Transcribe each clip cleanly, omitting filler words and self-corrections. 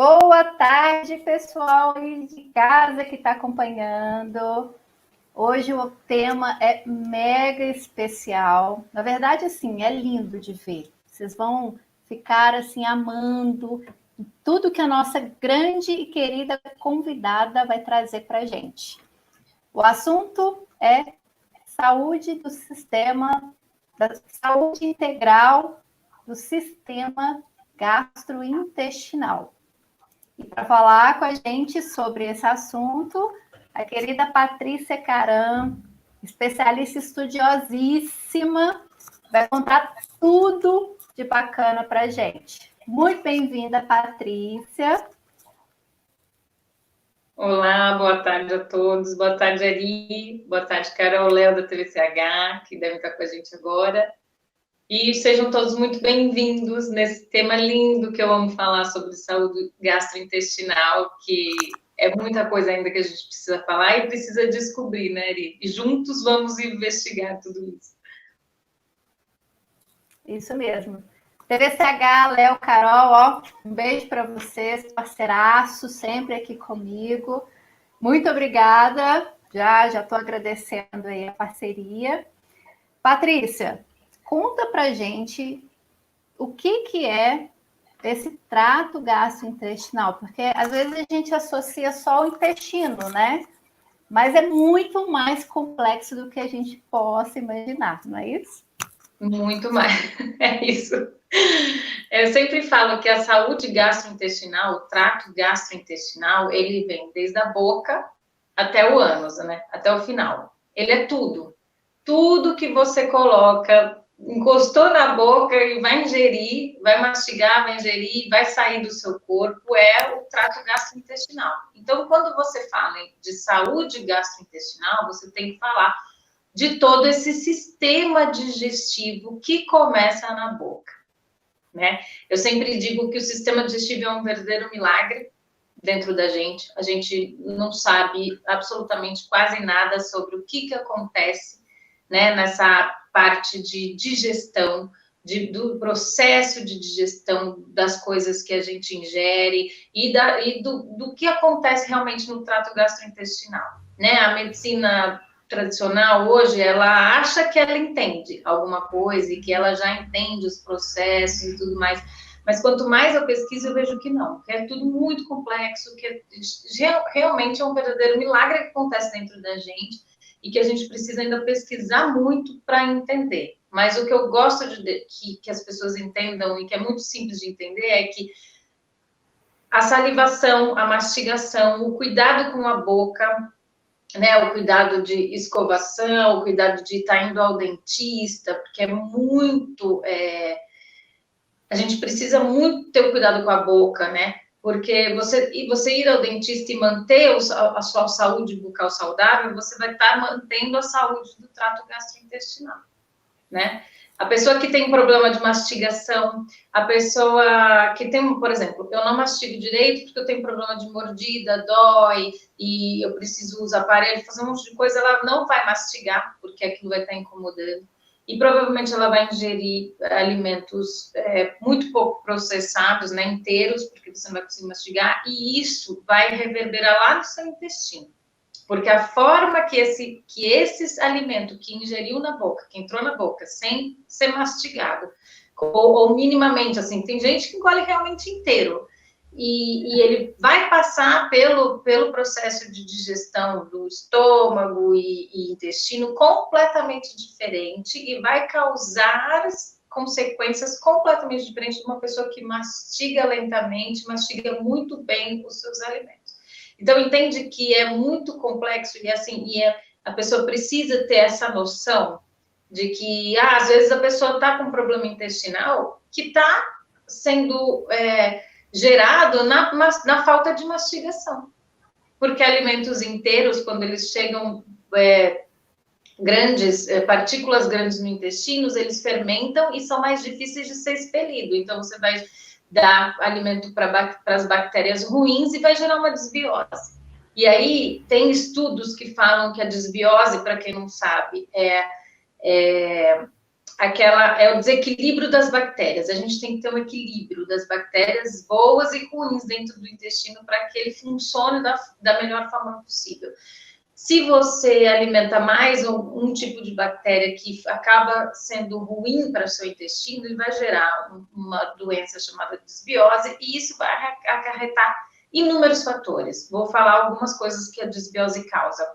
Boa tarde, pessoal aí de casa que está acompanhando. Hoje o tema é mega especial. Na verdade, assim, é lindo de ver. Vocês vão ficar assim amando tudo que a nossa grande e querida convidada vai trazer para a gente. O assunto é saúde do sistema, da saúde integral do sistema gastrointestinal. E para falar com a gente sobre esse assunto, a querida Patrícia Caram, especialista estudiosíssima, vai contar tudo de bacana para a gente. Muito bem-vinda, Patrícia. Olá, boa tarde a todos. Boa tarde, Ari. Boa tarde, Carol, Léo da TVCH, que devem estar com a gente agora. E sejam todos muito bem-vindos nesse tema lindo que eu amo falar sobre saúde gastrointestinal, que é muita coisa ainda que a gente precisa falar e precisa descobrir, né, Ari? E juntos vamos investigar tudo isso. Isso mesmo. TVCH, Léo, Carol, ó, um beijo para vocês, parceiraço, sempre aqui comigo. Muito obrigada. Já estou agradecendo aí a parceria. Patrícia, conta pra gente o que é esse trato gastrointestinal, porque às vezes a gente associa só o intestino, né? Mas é muito mais complexo do que a gente possa imaginar, não é isso? Muito mais, é isso. Eu sempre falo que a saúde gastrointestinal, o trato gastrointestinal, ele vem desde a boca até o ânus, né? Até o final. Ele é tudo. Tudo que você coloca, encostou na boca e vai ingerir, vai mastigar, vai ingerir, vai sair do seu corpo, é o trato gastrointestinal. Então, quando você fala de saúde gastrointestinal, você tem que falar de todo esse sistema digestivo que começa na boca, né? Eu sempre digo que o sistema digestivo é um verdadeiro milagre dentro da gente. A gente não sabe absolutamente quase nada sobre o que acontece, né, nessa parte de digestão, do processo de digestão das coisas que a gente ingere e do que acontece realmente no trato gastrointestinal, né? A medicina tradicional hoje, ela acha que ela entende alguma coisa e que ela já entende os processos e tudo mais, mas quanto mais eu pesquiso, eu vejo que não, que é tudo muito complexo, que realmente é um verdadeiro milagre que acontece dentro da gente e que a gente precisa ainda pesquisar muito para entender. Mas o que eu gosto que as pessoas entendam e que é muito simples de entender é que a salivação, a mastigação, o cuidado com a boca, né, o cuidado de escovação, o cuidado de estar indo ao dentista, porque é muito... a gente precisa muito ter o cuidado com a boca, né? Porque você ir ao dentista e manter a sua saúde bucal saudável, você vai estar mantendo a saúde do trato gastrointestinal, né? A pessoa que tem problema de mastigação, a pessoa que tem, por exemplo, eu não mastigo direito porque eu tenho problema de mordida, dói, e eu preciso usar aparelho, fazer um monte de coisa, ela não vai mastigar, porque aquilo vai estar incomodando. E provavelmente ela vai ingerir alimentos muito pouco processados, né, inteiros, porque você não vai conseguir mastigar, e isso vai reverberar lá no seu intestino. Porque a forma que esses alimentos que ingeriu na boca, que entrou na boca, sem ser mastigado, ou minimamente, assim, tem gente que engole realmente inteiro, e ele vai passar pelo processo de digestão do estômago e intestino completamente diferente e vai causar consequências completamente diferentes de uma pessoa que mastiga lentamente, mastiga muito bem os seus alimentos. Então, entende que é muito complexo e assim, a pessoa precisa ter essa noção de que, às vezes, a pessoa está com um problema intestinal que está sendo gerado na falta de mastigação. Porque alimentos inteiros, quando eles chegam partículas grandes no intestino, eles fermentam e são mais difíceis de ser expelido. Então, você vai dar alimento para as bactérias ruins e vai gerar uma desbiose. E aí, tem estudos que falam que a desbiose, para quem não sabe, é é o desequilíbrio das bactérias. A gente tem que ter um equilíbrio das bactérias boas e ruins dentro do intestino para que ele funcione da melhor forma possível. Se você alimenta mais um tipo de bactéria que acaba sendo ruim para o seu intestino, ele vai gerar uma doença chamada desbiose, e isso vai acarretar inúmeros fatores. Vou falar algumas coisas que a desbiose causa.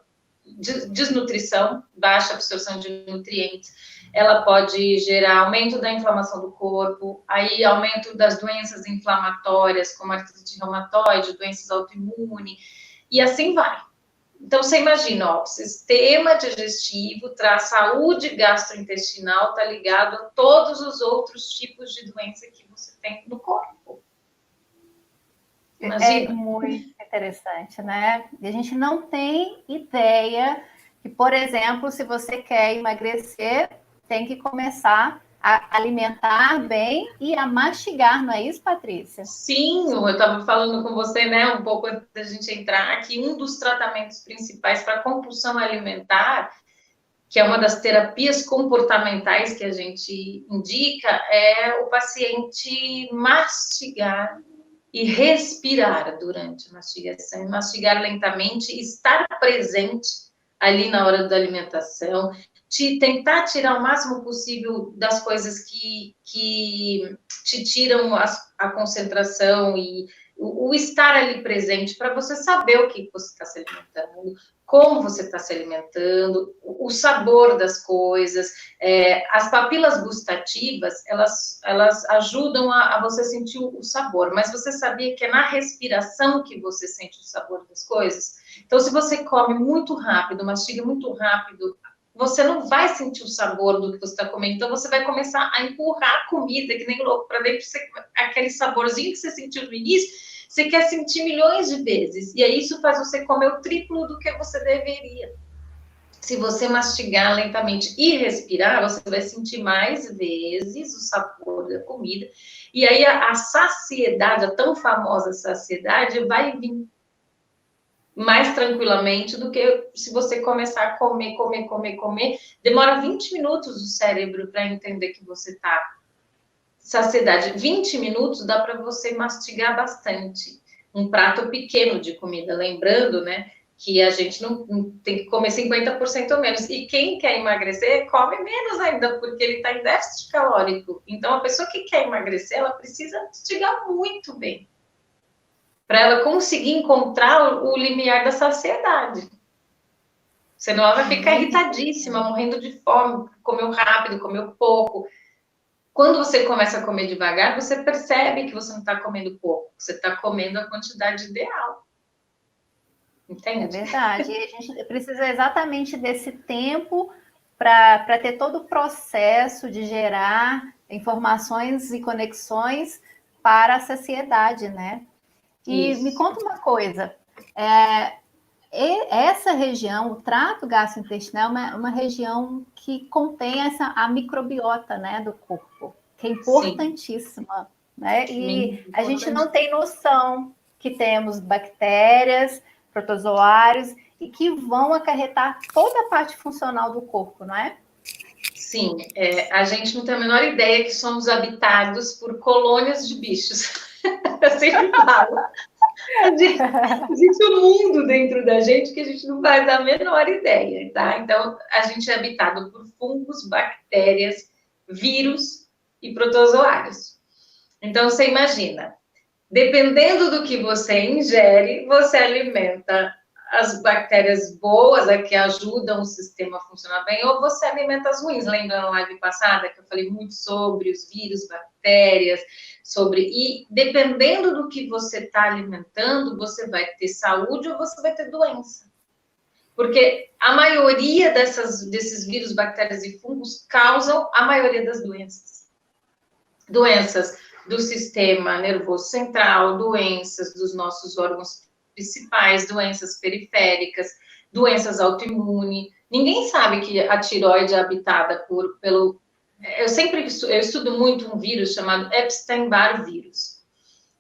Desnutrição, baixa absorção de nutrientes, ela pode gerar aumento da inflamação do corpo, aí aumento das doenças inflamatórias, como artrite reumatoide, doenças autoimunes, e assim vai. Então, você imagina, ó, o sistema digestivo traz saúde gastrointestinal, está ligado a todos os outros tipos de doença que você tem no corpo. Imagina. É muito interessante, né? E a gente não tem ideia que, por exemplo, se você quer emagrecer, tem que começar a alimentar bem e a mastigar, não é isso, Patrícia? Sim, eu estava falando com você, né, um pouco antes da gente entrar aqui, um dos tratamentos principais para compulsão alimentar, que é uma das terapias comportamentais que a gente indica, é o paciente mastigar e respirar durante a mastigação, mastigar lentamente, estar presente ali na hora da alimentação, tentar tirar o máximo possível das coisas que te tiram a concentração e o estar ali presente para você saber o que você está se alimentando, como você está se alimentando, o sabor das coisas. As papilas gustativas, elas ajudam a você sentir o sabor, mas você sabia que é na respiração que você sente o sabor das coisas? Então, se você come muito rápido, mastiga muito rápido, você não vai sentir o sabor do que você está comendo, então você vai começar a empurrar a comida, que nem louco, para dentro, aquele saborzinho que você sentiu no início, você quer sentir milhões de vezes, e aí isso faz você comer o triplo do que você deveria. Se você mastigar lentamente e respirar, você vai sentir mais vezes o sabor da comida, e aí a saciedade, a tão famosa saciedade, vai vir mais tranquilamente do que se você começar a comer. Demora 20 minutos o cérebro para entender que você está saciedade. 20 minutos dá para você mastigar bastante. Um prato pequeno de comida, lembrando, né, que a gente não tem que comer 50% ou menos. E quem quer emagrecer, come menos ainda, porque ele está em déficit calórico. Então, a pessoa que quer emagrecer, ela precisa mastigar muito bem, para ela conseguir encontrar o limiar da saciedade. Senão ela vai ficar irritadíssima, morrendo de fome, comeu rápido, comeu pouco. Quando você começa a comer devagar, você percebe que você não está comendo pouco, você está comendo a quantidade ideal. Entende? É verdade. E a gente precisa exatamente desse tempo para ter todo o processo de gerar informações e conexões para a saciedade, né? E Isso. me conta uma coisa, essa região, o trato gastrointestinal, é uma região que contém a microbiota, né, do corpo, que é importantíssima, né? E a gente não tem noção que temos bactérias, protozoários, e que vão acarretar toda a parte funcional do corpo, não é? Sim, a gente não tem a menor ideia que somos habitados por colônias de bichos. Eu sempre falo. Existe um mundo dentro da gente que a gente não faz a menor ideia, tá? Então, a gente é habitado por fungos, bactérias, vírus e protozoários. Então, você imagina, dependendo do que você ingere, você alimenta as bactérias boas, que ajudam o sistema a funcionar bem, ou você alimenta as ruins. Lembra na live passada que eu falei muito sobre os vírus, bactérias, e dependendo do que você está alimentando, você vai ter saúde ou você vai ter doença. Porque a maioria desses vírus, bactérias e fungos causam a maioria das doenças. Doenças do sistema nervoso central, doenças dos nossos órgãos principais, doenças periféricas, doenças autoimunes. Ninguém sabe que a tireoide é habitada pelo... Eu estudo muito um vírus chamado Epstein-Barr vírus.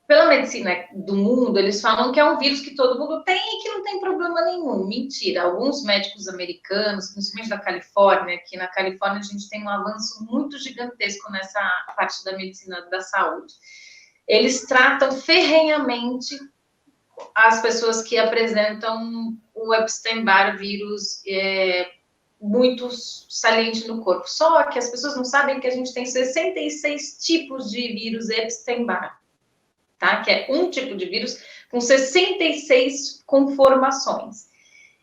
pela medicina do mundo, eles falam que é um vírus que todo mundo tem e que não tem problema nenhum. Mentira. Alguns médicos americanos, principalmente da Califórnia, que na Califórnia a gente tem um avanço muito gigantesco nessa parte da medicina da saúde. Eles tratam ferrenhamente as pessoas que apresentam o Epstein-Barr vírus muito saliente no corpo. Só que as pessoas não sabem que a gente tem 66 tipos de vírus Epstein-Barr, tá? Que é um tipo de vírus com 66 conformações.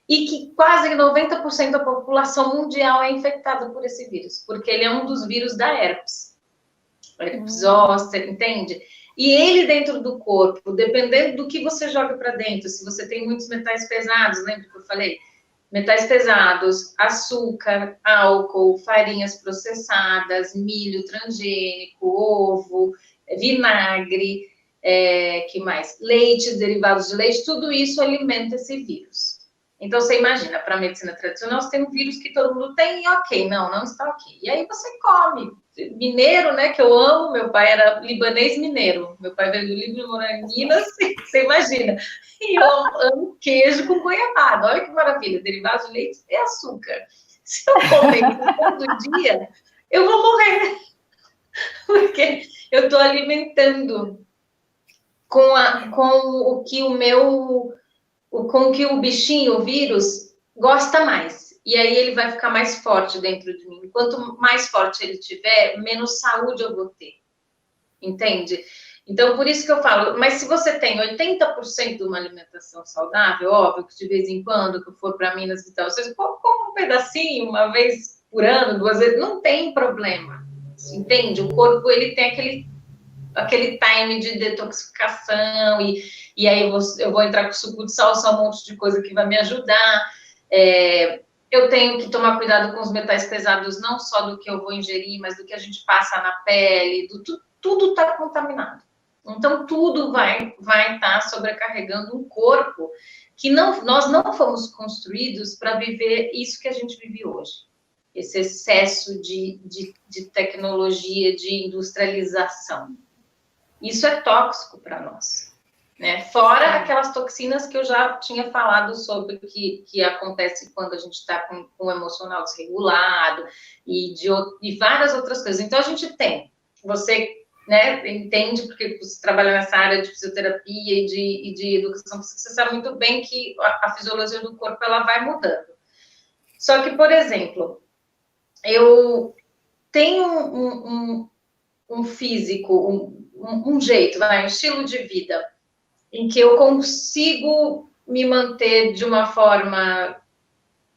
E que quase 90% da população mundial é infectada por esse vírus, porque ele é um dos vírus da herpes. Herpes zoster, entende? E ele dentro do corpo, dependendo do que você joga para dentro, se você tem muitos metais pesados, lembra que eu falei? Metais pesados, açúcar, álcool, farinhas processadas, milho transgênico, ovo, vinagre, que mais? Leite, derivados de leite, tudo isso alimenta esse vírus. Então, você imagina, para a medicina tradicional, você tem um vírus que todo mundo tem e ok, não está ok. E aí você come. Mineiro, né, que eu amo, meu pai era libanês mineiro. Meu pai veio do Líbano, morou em Minas, você imagina. E eu amo queijo com goiabada. Olha que maravilha, derivados de leite e açúcar. Se eu comer todo dia, eu vou morrer. Porque eu estou alimentando com o que com o que o bichinho, o vírus, gosta mais. E aí ele vai ficar mais forte dentro de mim. Quanto mais forte ele tiver, menos saúde eu vou ter. Entende? Então, por isso que eu falo, mas se você tem 80% de uma alimentação saudável, óbvio que de vez em quando, que eu for para Minas e tal, você come um pedacinho, uma vez por ano, 2 vezes, não tem problema. Entende? O corpo, ele tem aquele time de detoxificação, e aí eu vou entrar com suco de salsa, um monte de coisa que vai me ajudar. Eu tenho que tomar cuidado com os metais pesados, não só do que eu vou ingerir, mas do que a gente passa na pele, tudo está contaminado. Então, tudo vai estar sobrecarregando um corpo que nós não fomos construídos para viver isso que a gente vive hoje. Esse excesso de tecnologia, de industrialização. Isso é tóxico para nós, né? Fora aquelas toxinas que eu já tinha falado sobre que acontece quando a gente está com o emocional desregulado e várias outras coisas. Então, a gente tem, você, né, entende, porque você trabalha nessa área de fisioterapia e de educação, você sabe muito bem que a fisiologia do corpo, ela vai mudando. Só que, por exemplo, eu tenho um físico, um jeito, um estilo de vida em que eu consigo me manter de uma forma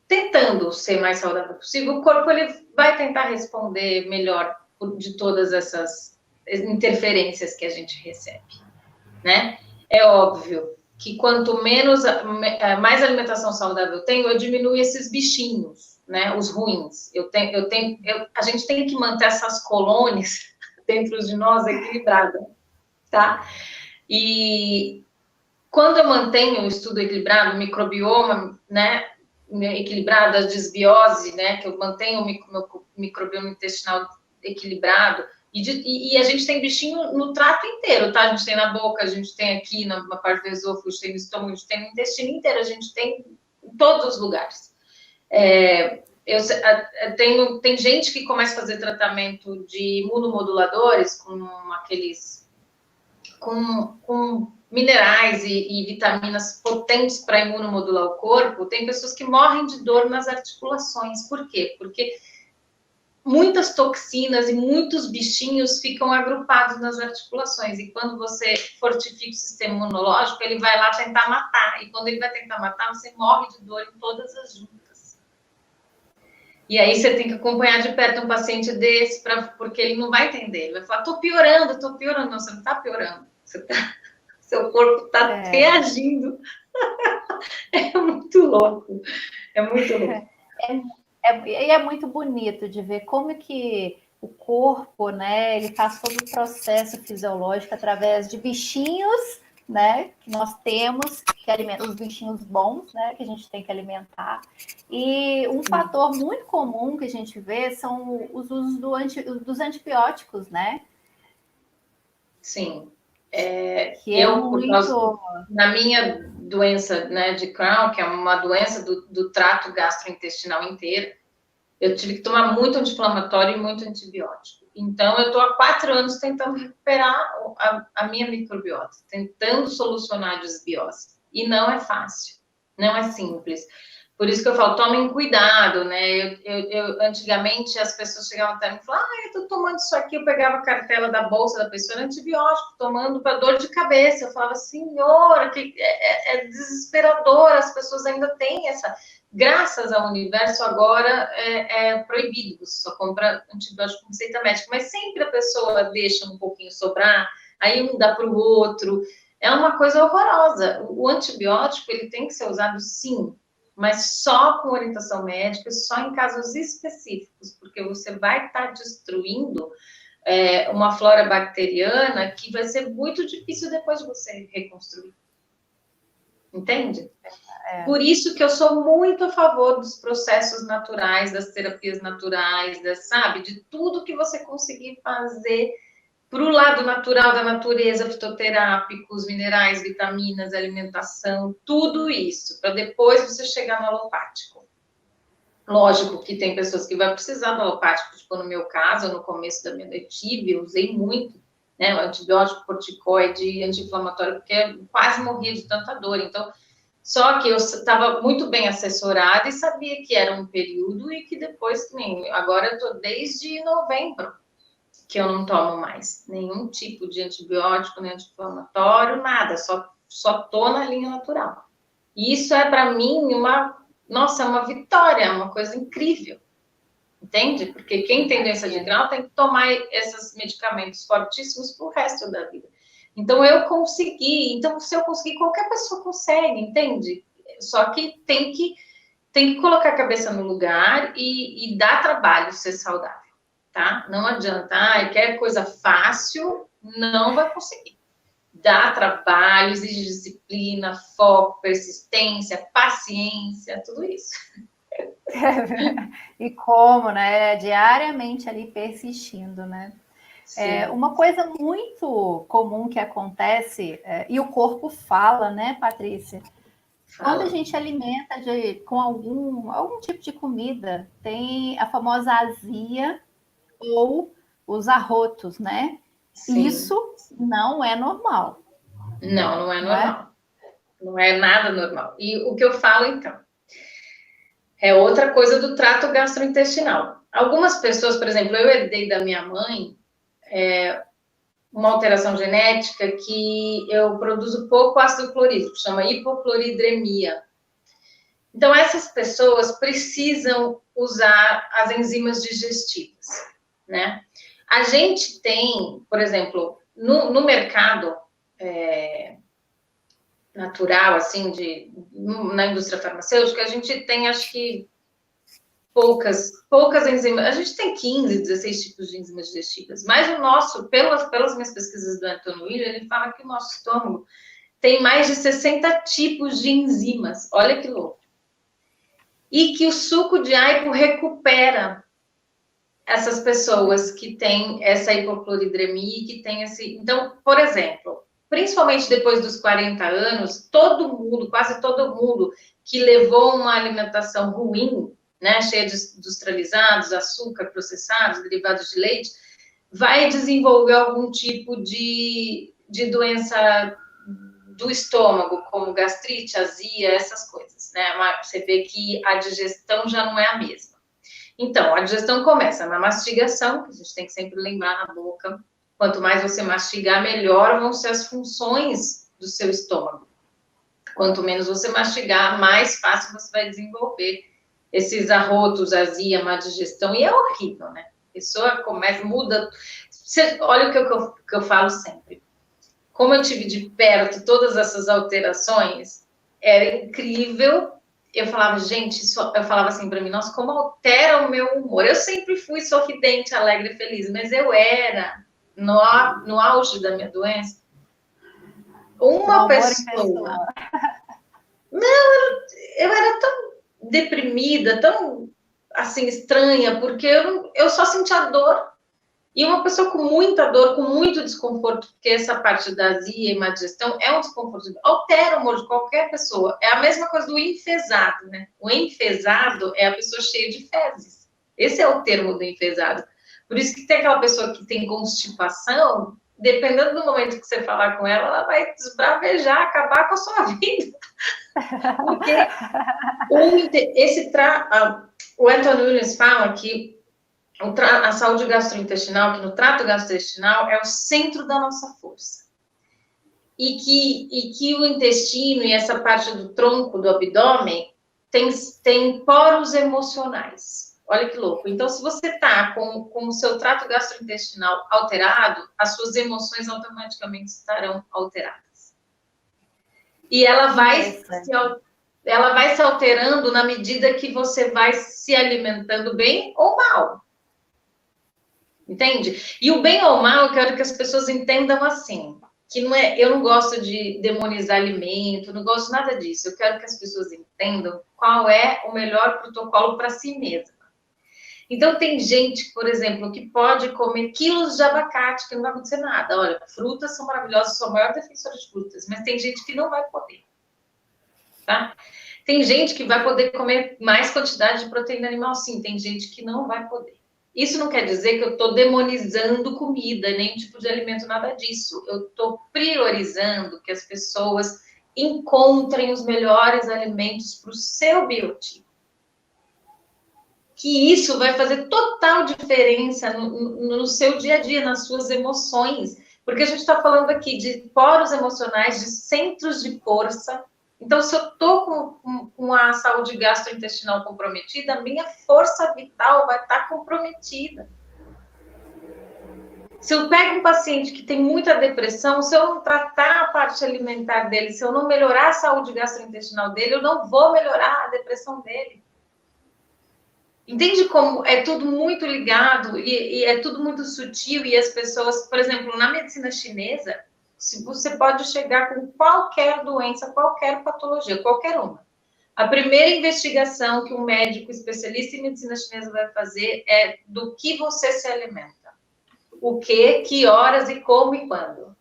tentando ser mais saudável possível, o corpo ele vai tentar responder melhor de todas essas interferências que a gente recebe, né? É óbvio que quanto mais alimentação saudável eu tenho, eu diminuo esses bichinhos, né? Os ruins. A gente tem que manter essas colônias dentro de nós equilibrada, tá? E quando eu mantenho o estudo equilibrado, o microbioma, né, equilibrado, a desbiose, né, que eu mantenho o meu microbioma intestinal equilibrado, e a gente tem bichinho no trato inteiro, tá? A gente tem na boca, a gente tem aqui na parte do esôfago, a gente tem no estômago, a gente tem no intestino inteiro, a gente tem em todos os lugares. Tem gente que começa a fazer tratamento de imunomoduladores com minerais e vitaminas potentes para imunomodular o corpo. Tem pessoas que morrem de dor nas articulações. Por quê? Porque muitas toxinas e muitos bichinhos ficam agrupados nas articulações. E quando você fortifica o sistema imunológico, ele vai lá tentar matar. E quando ele vai tentar matar, você morre de dor em todas as juntas. E aí você tem que acompanhar de perto um paciente desse, porque ele não vai entender. Ele vai falar, tô piorando. Não, você não tá piorando. Seu corpo tá reagindo. É muito louco. É muito louco. E é muito bonito de ver como que o corpo, né, ele faz todo o processo fisiológico através de bichinhos, né, que nós temos que alimentar, os bichinhos bons, né, que a gente tem que alimentar. E um fator muito comum que a gente vê são os usos dos antibióticos, né? Sim. Que é muito... Na minha doença, né, de Crohn, que é uma doença do trato gastrointestinal inteiro, eu tive que tomar muito anti-inflamatório e muito antibiótico. Então, eu estou há 4 anos tentando recuperar a minha microbiota, tentando solucionar a desbiose. E não é fácil, não é simples. Por isso que eu falo, tomem cuidado, né? Antigamente, as pessoas chegavam até mim e falavam, eu tô tomando isso aqui, eu pegava a cartela da bolsa da pessoa, era antibiótico, tomando para dor de cabeça. Eu falava, senhora, que é desesperador, as pessoas ainda têm essa... Graças ao universo, agora é proibido, você só compra antibiótico com receita médica, mas sempre a pessoa deixa um pouquinho sobrar, aí um dá para o outro, é uma coisa horrorosa. O antibiótico, ele tem que ser usado sim, mas só com orientação médica, só em casos específicos, porque você vai estar destruindo uma flora bacteriana que vai ser muito difícil depois de você reconstruir. Entende? Por isso que eu sou muito a favor dos processos naturais, das terapias naturais, sabe? De tudo que você conseguir fazer para o lado natural da natureza, fitoterápicos, minerais, vitaminas, alimentação, tudo isso, para depois você chegar no alopático. Lógico que tem pessoas que vão precisar do alopático, tipo no meu caso, no começo da minha tive, eu usei muito, né, o antibiótico, corticoide, anti-inflamatório, porque eu quase morria de tanta dor. Então, só que eu estava muito bem assessorada e sabia que era um período e que depois, agora eu estou desde novembro, que eu não tomo mais nenhum tipo de antibiótico, nem anti-inflamatório, nada, só tô na linha natural. E isso é para mim uma vitória, uma coisa incrível, entende? Porque quem tem doença de grau tem que tomar esses medicamentos fortíssimos pro resto da vida. Então eu consegui, então se eu conseguir, qualquer pessoa consegue, entende? Só que tem que colocar a cabeça no lugar e dar trabalho ser saudável. Tá? Não adianta, quer coisa fácil, não vai conseguir. Dá trabalho, exige disciplina, foco, persistência, paciência, tudo isso. E como, né? Diariamente ali persistindo, né? Uma coisa muito comum que acontece, e o corpo fala, né, Patrícia? Quando a gente alimenta com algum tipo de comida, tem a famosa azia ou os arrotos, né? Sim. Isso não é normal. Não é normal. Não é nada normal. E o que eu falo, então, é outra coisa do trato gastrointestinal. Algumas pessoas, por exemplo, eu herdei da minha mãe uma alteração genética que eu produzo pouco ácido clorídrico, chama hipocloridremia. Então, essas pessoas precisam usar as enzimas digestivas, né? A gente tem, por exemplo, no mercado natural, assim, na indústria farmacêutica, a gente tem, acho que, poucas enzimas. A gente tem 15, 16 tipos de enzimas digestivas, mas o nosso, pelas minhas pesquisas do Anthony William, ele fala que o nosso estômago tem mais de 60 tipos de enzimas. Olha que louco. E que o suco de aipo recupera essas pessoas que têm essa hipocloridremia, que tem esse... Então, por exemplo, principalmente depois dos 40 anos, quase todo mundo que levou uma alimentação ruim, né, cheia de industrializados, açúcar, processados, derivados de leite, vai desenvolver algum tipo de doença do estômago, como gastrite, azia, essas coisas, né? Você vê que a digestão já não é a mesma. Então, a digestão começa na mastigação, que a gente tem que sempre lembrar na boca. Quanto mais você mastigar, melhor vão ser as funções do seu estômago. Quanto menos você mastigar, mais fácil você vai desenvolver esses arrotos, azia, má digestão. E é horrível, né? A pessoa muda... Olha o que eu falo sempre. Como eu tive de perto todas essas alterações, era incrível. Eu falava, gente, eu falava assim para mim, nossa, como altera o meu humor. Eu sempre fui sorridente, alegre e feliz, mas eu era, no auge da minha doença, uma pessoa. Não, eu era tão deprimida, tão, assim, estranha, porque eu só sentia dor. E uma pessoa com muita dor, com muito desconforto, porque essa parte da azia e má digestão é um desconforto, altera o humor de qualquer pessoa. É a mesma coisa do enfesado, né? O enfesado é a pessoa cheia de fezes. Esse é o termo do enfesado. Por isso que tem aquela pessoa que tem constipação, dependendo do momento que você falar com ela, ela vai desbravejar, acabar com a sua vida. Porque o Anthony Williams fala que a saúde gastrointestinal, que no trato gastrointestinal é o centro da nossa força. E que o intestino e essa parte do tronco, do abdômen, tem poros emocionais. Olha que louco. Então, se você está com o seu trato gastrointestinal alterado, as suas emoções automaticamente estarão alteradas. E ela vai se alterando na medida que você vai se alimentando bem ou mal. Entende? E o bem ou mal, eu quero que as pessoas entendam assim, que não é, eu não gosto de demonizar alimento, não gosto nada disso. Eu quero que as pessoas entendam qual é o melhor protocolo para si mesma. Então, tem gente, por exemplo, que pode comer quilos de abacate, que não vai acontecer nada. Olha, frutas são maravilhosas, sou a maior defensora de frutas, mas tem gente que não vai poder. Tá? Tem gente que vai poder comer mais quantidade de proteína animal, sim. Tem gente que não vai poder. Isso não quer dizer que eu estou demonizando comida, nem tipo de alimento, nada disso. Eu estou priorizando que as pessoas encontrem os melhores alimentos para o seu biotipo. Que isso vai fazer total diferença no seu dia a dia, nas suas emoções. Porque a gente está falando aqui de poros emocionais, de centros de força. Então, se eu estou com a saúde gastrointestinal comprometida, a minha força vital vai estar comprometida. Se eu pego um paciente que tem muita depressão, se eu não tratar a parte alimentar dele, se eu não melhorar a saúde gastrointestinal dele, eu não vou melhorar a depressão dele. Entende como é tudo muito ligado e é tudo muito sutil e as pessoas, por exemplo, na medicina chinesa, se você pode chegar com qualquer doença, qualquer patologia, qualquer uma. A primeira investigação que um médico especialista em medicina chinesa vai fazer é do que você se alimenta. O que horas e como e quando.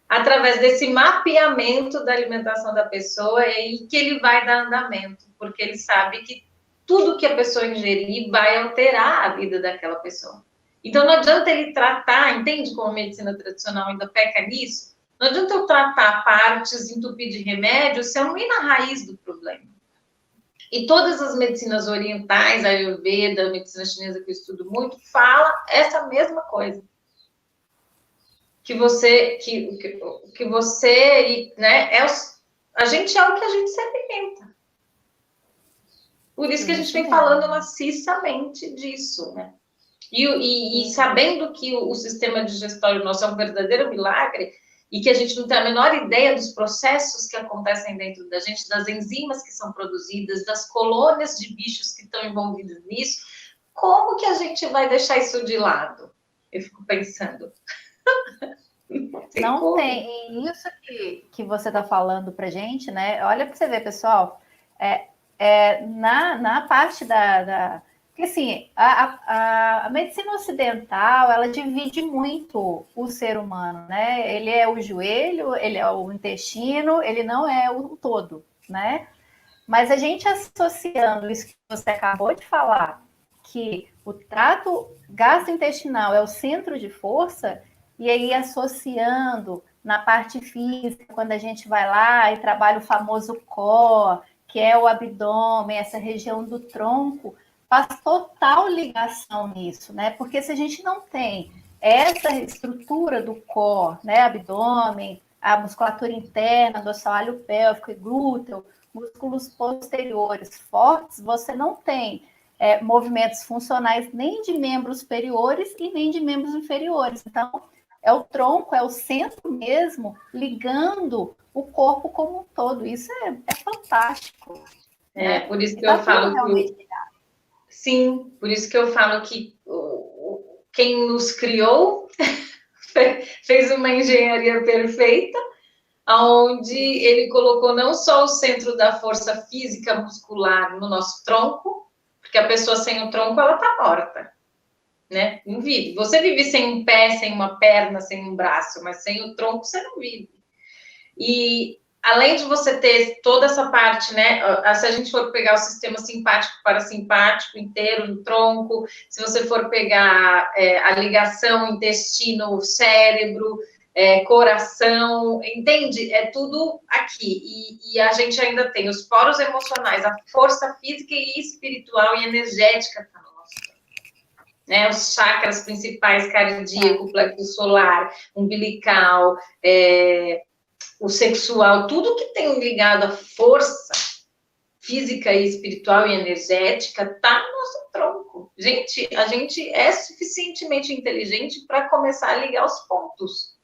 Através desse mapeamento da alimentação da pessoa, é aí que ele vai dar andamento, porque ele sabe que tudo que a pessoa ingerir vai alterar a vida daquela pessoa. Então, não adianta ele tratar, entende como a medicina tradicional ainda peca nisso? Não adianta eu tratar partes, entupir de remédio, se eu não ir na raiz do problema. E todas as medicinas orientais, a Ayurveda, a medicina chinesa que eu estudo muito, fala essa mesma coisa. Que você, né, a gente é o que a gente se alimenta. Por isso que a gente vem falando maciçamente disso, né? E sabendo que o sistema digestório nosso é um verdadeiro milagre e que a gente não tem a menor ideia dos processos que acontecem dentro da gente, das enzimas que são produzidas, das colônias de bichos que estão envolvidos nisso, como que a gente vai deixar isso de lado? Eu fico pensando. Não tem. E isso que você está falando para gente, né? Olha para você ver, pessoal. Na parte porque assim, a medicina ocidental, ela divide muito o ser humano, né? Ele é o joelho, ele é o intestino, ele não é o todo, né? Mas a gente associando isso que você acabou de falar, que o trato gastrointestinal é o centro de força, e aí associando na parte física, quando a gente vai lá e trabalha o famoso core, que é o abdômen, essa região do tronco, faz total ligação nisso, né? Porque se a gente não tem essa estrutura do core, né? Abdômen, a musculatura interna do assoalho pélvico e glúteo, músculos posteriores fortes, você não tem movimentos funcionais nem de membros superiores e nem de membros inferiores. Então, é o tronco, é o centro mesmo, ligando o corpo como um todo. Isso é fantástico. Né? Por isso que eu falo que... Sim, por isso que eu falo que quem nos criou fez uma engenharia perfeita, onde ele colocou não só o centro da força física muscular no nosso tronco, porque a pessoa sem o tronco, ela está morta. né? Não vive. Você vive sem um pé, sem uma perna, sem um braço, mas sem o tronco você não vive. E além de você ter toda essa parte, né? Se a gente for pegar o sistema simpático parasimpático inteiro no tronco, se você for pegar a ligação intestino-cérebro, coração, entende? É tudo aqui. E a gente ainda tem os poros emocionais, a força física e espiritual e energética tá no nosso tronco, né? Os chakras principais, cardíaco, plexo solar, umbilical, o sexual, tudo que tem ligado à força física e espiritual e energética tá no nosso tronco. Gente, a gente é suficientemente inteligente para começar a ligar os pontos,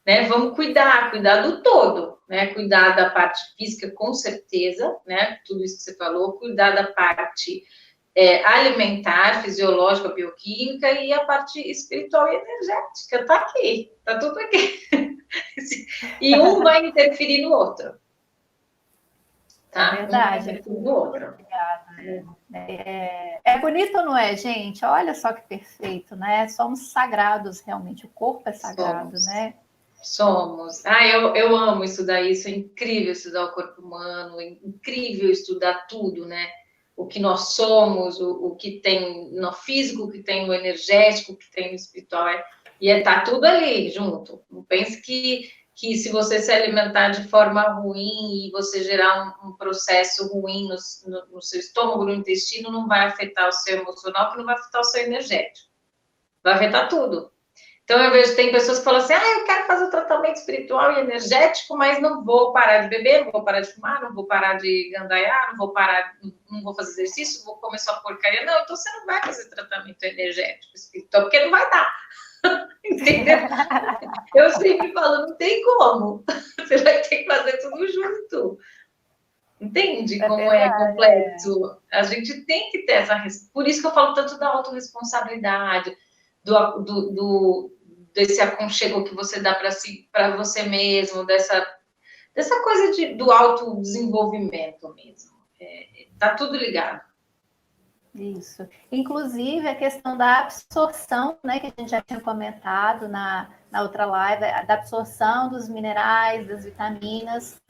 né? Vamos cuidar do todo, né? Cuidar da parte física, com certeza, né? Tudo isso que você falou, cuidar da parte alimentar, fisiológica, bioquímica e a parte espiritual e energética. Tá aqui, tá tudo aqui. E um vai interferir no outro. Tá? É verdade. Um vai interferir no outro. É bonito, não é, gente? Olha só que perfeito, né? Somos sagrados, realmente. O corpo é sagrado, né? Somos. Eu amo isso daí. Isso é incrível, estudar o corpo humano. É incrível estudar tudo, né? O que nós somos, o que tem no físico, o que tem no energético, o que tem no espiritual. E tá tudo ali junto. Não pense que se você se alimentar de forma ruim e você gerar um processo ruim no seu estômago, no intestino, não vai afetar o seu emocional, que não vai afetar o seu energético. Vai afetar tudo. Então, eu vejo, tem pessoas que falam assim, eu quero fazer o tratamento espiritual e energético, mas não vou parar de beber, não vou parar de fumar, não vou parar de gandaiar, não vou fazer exercício, vou comer só porcaria. Não, então você não vai fazer tratamento energético espiritual, porque não vai dar. Entendeu? Eu sempre falo, não tem como. Você vai ter que fazer tudo junto. Entende como é complexo? A gente tem que ter essa... Por isso que eu falo tanto da autorresponsabilidade, desse aconchego que você dá para você mesmo, dessa coisa do autodesenvolvimento mesmo. Tá tudo ligado. Isso. Inclusive, a questão da absorção, né, que a gente já tinha comentado na outra live, da absorção dos minerais, das vitaminas.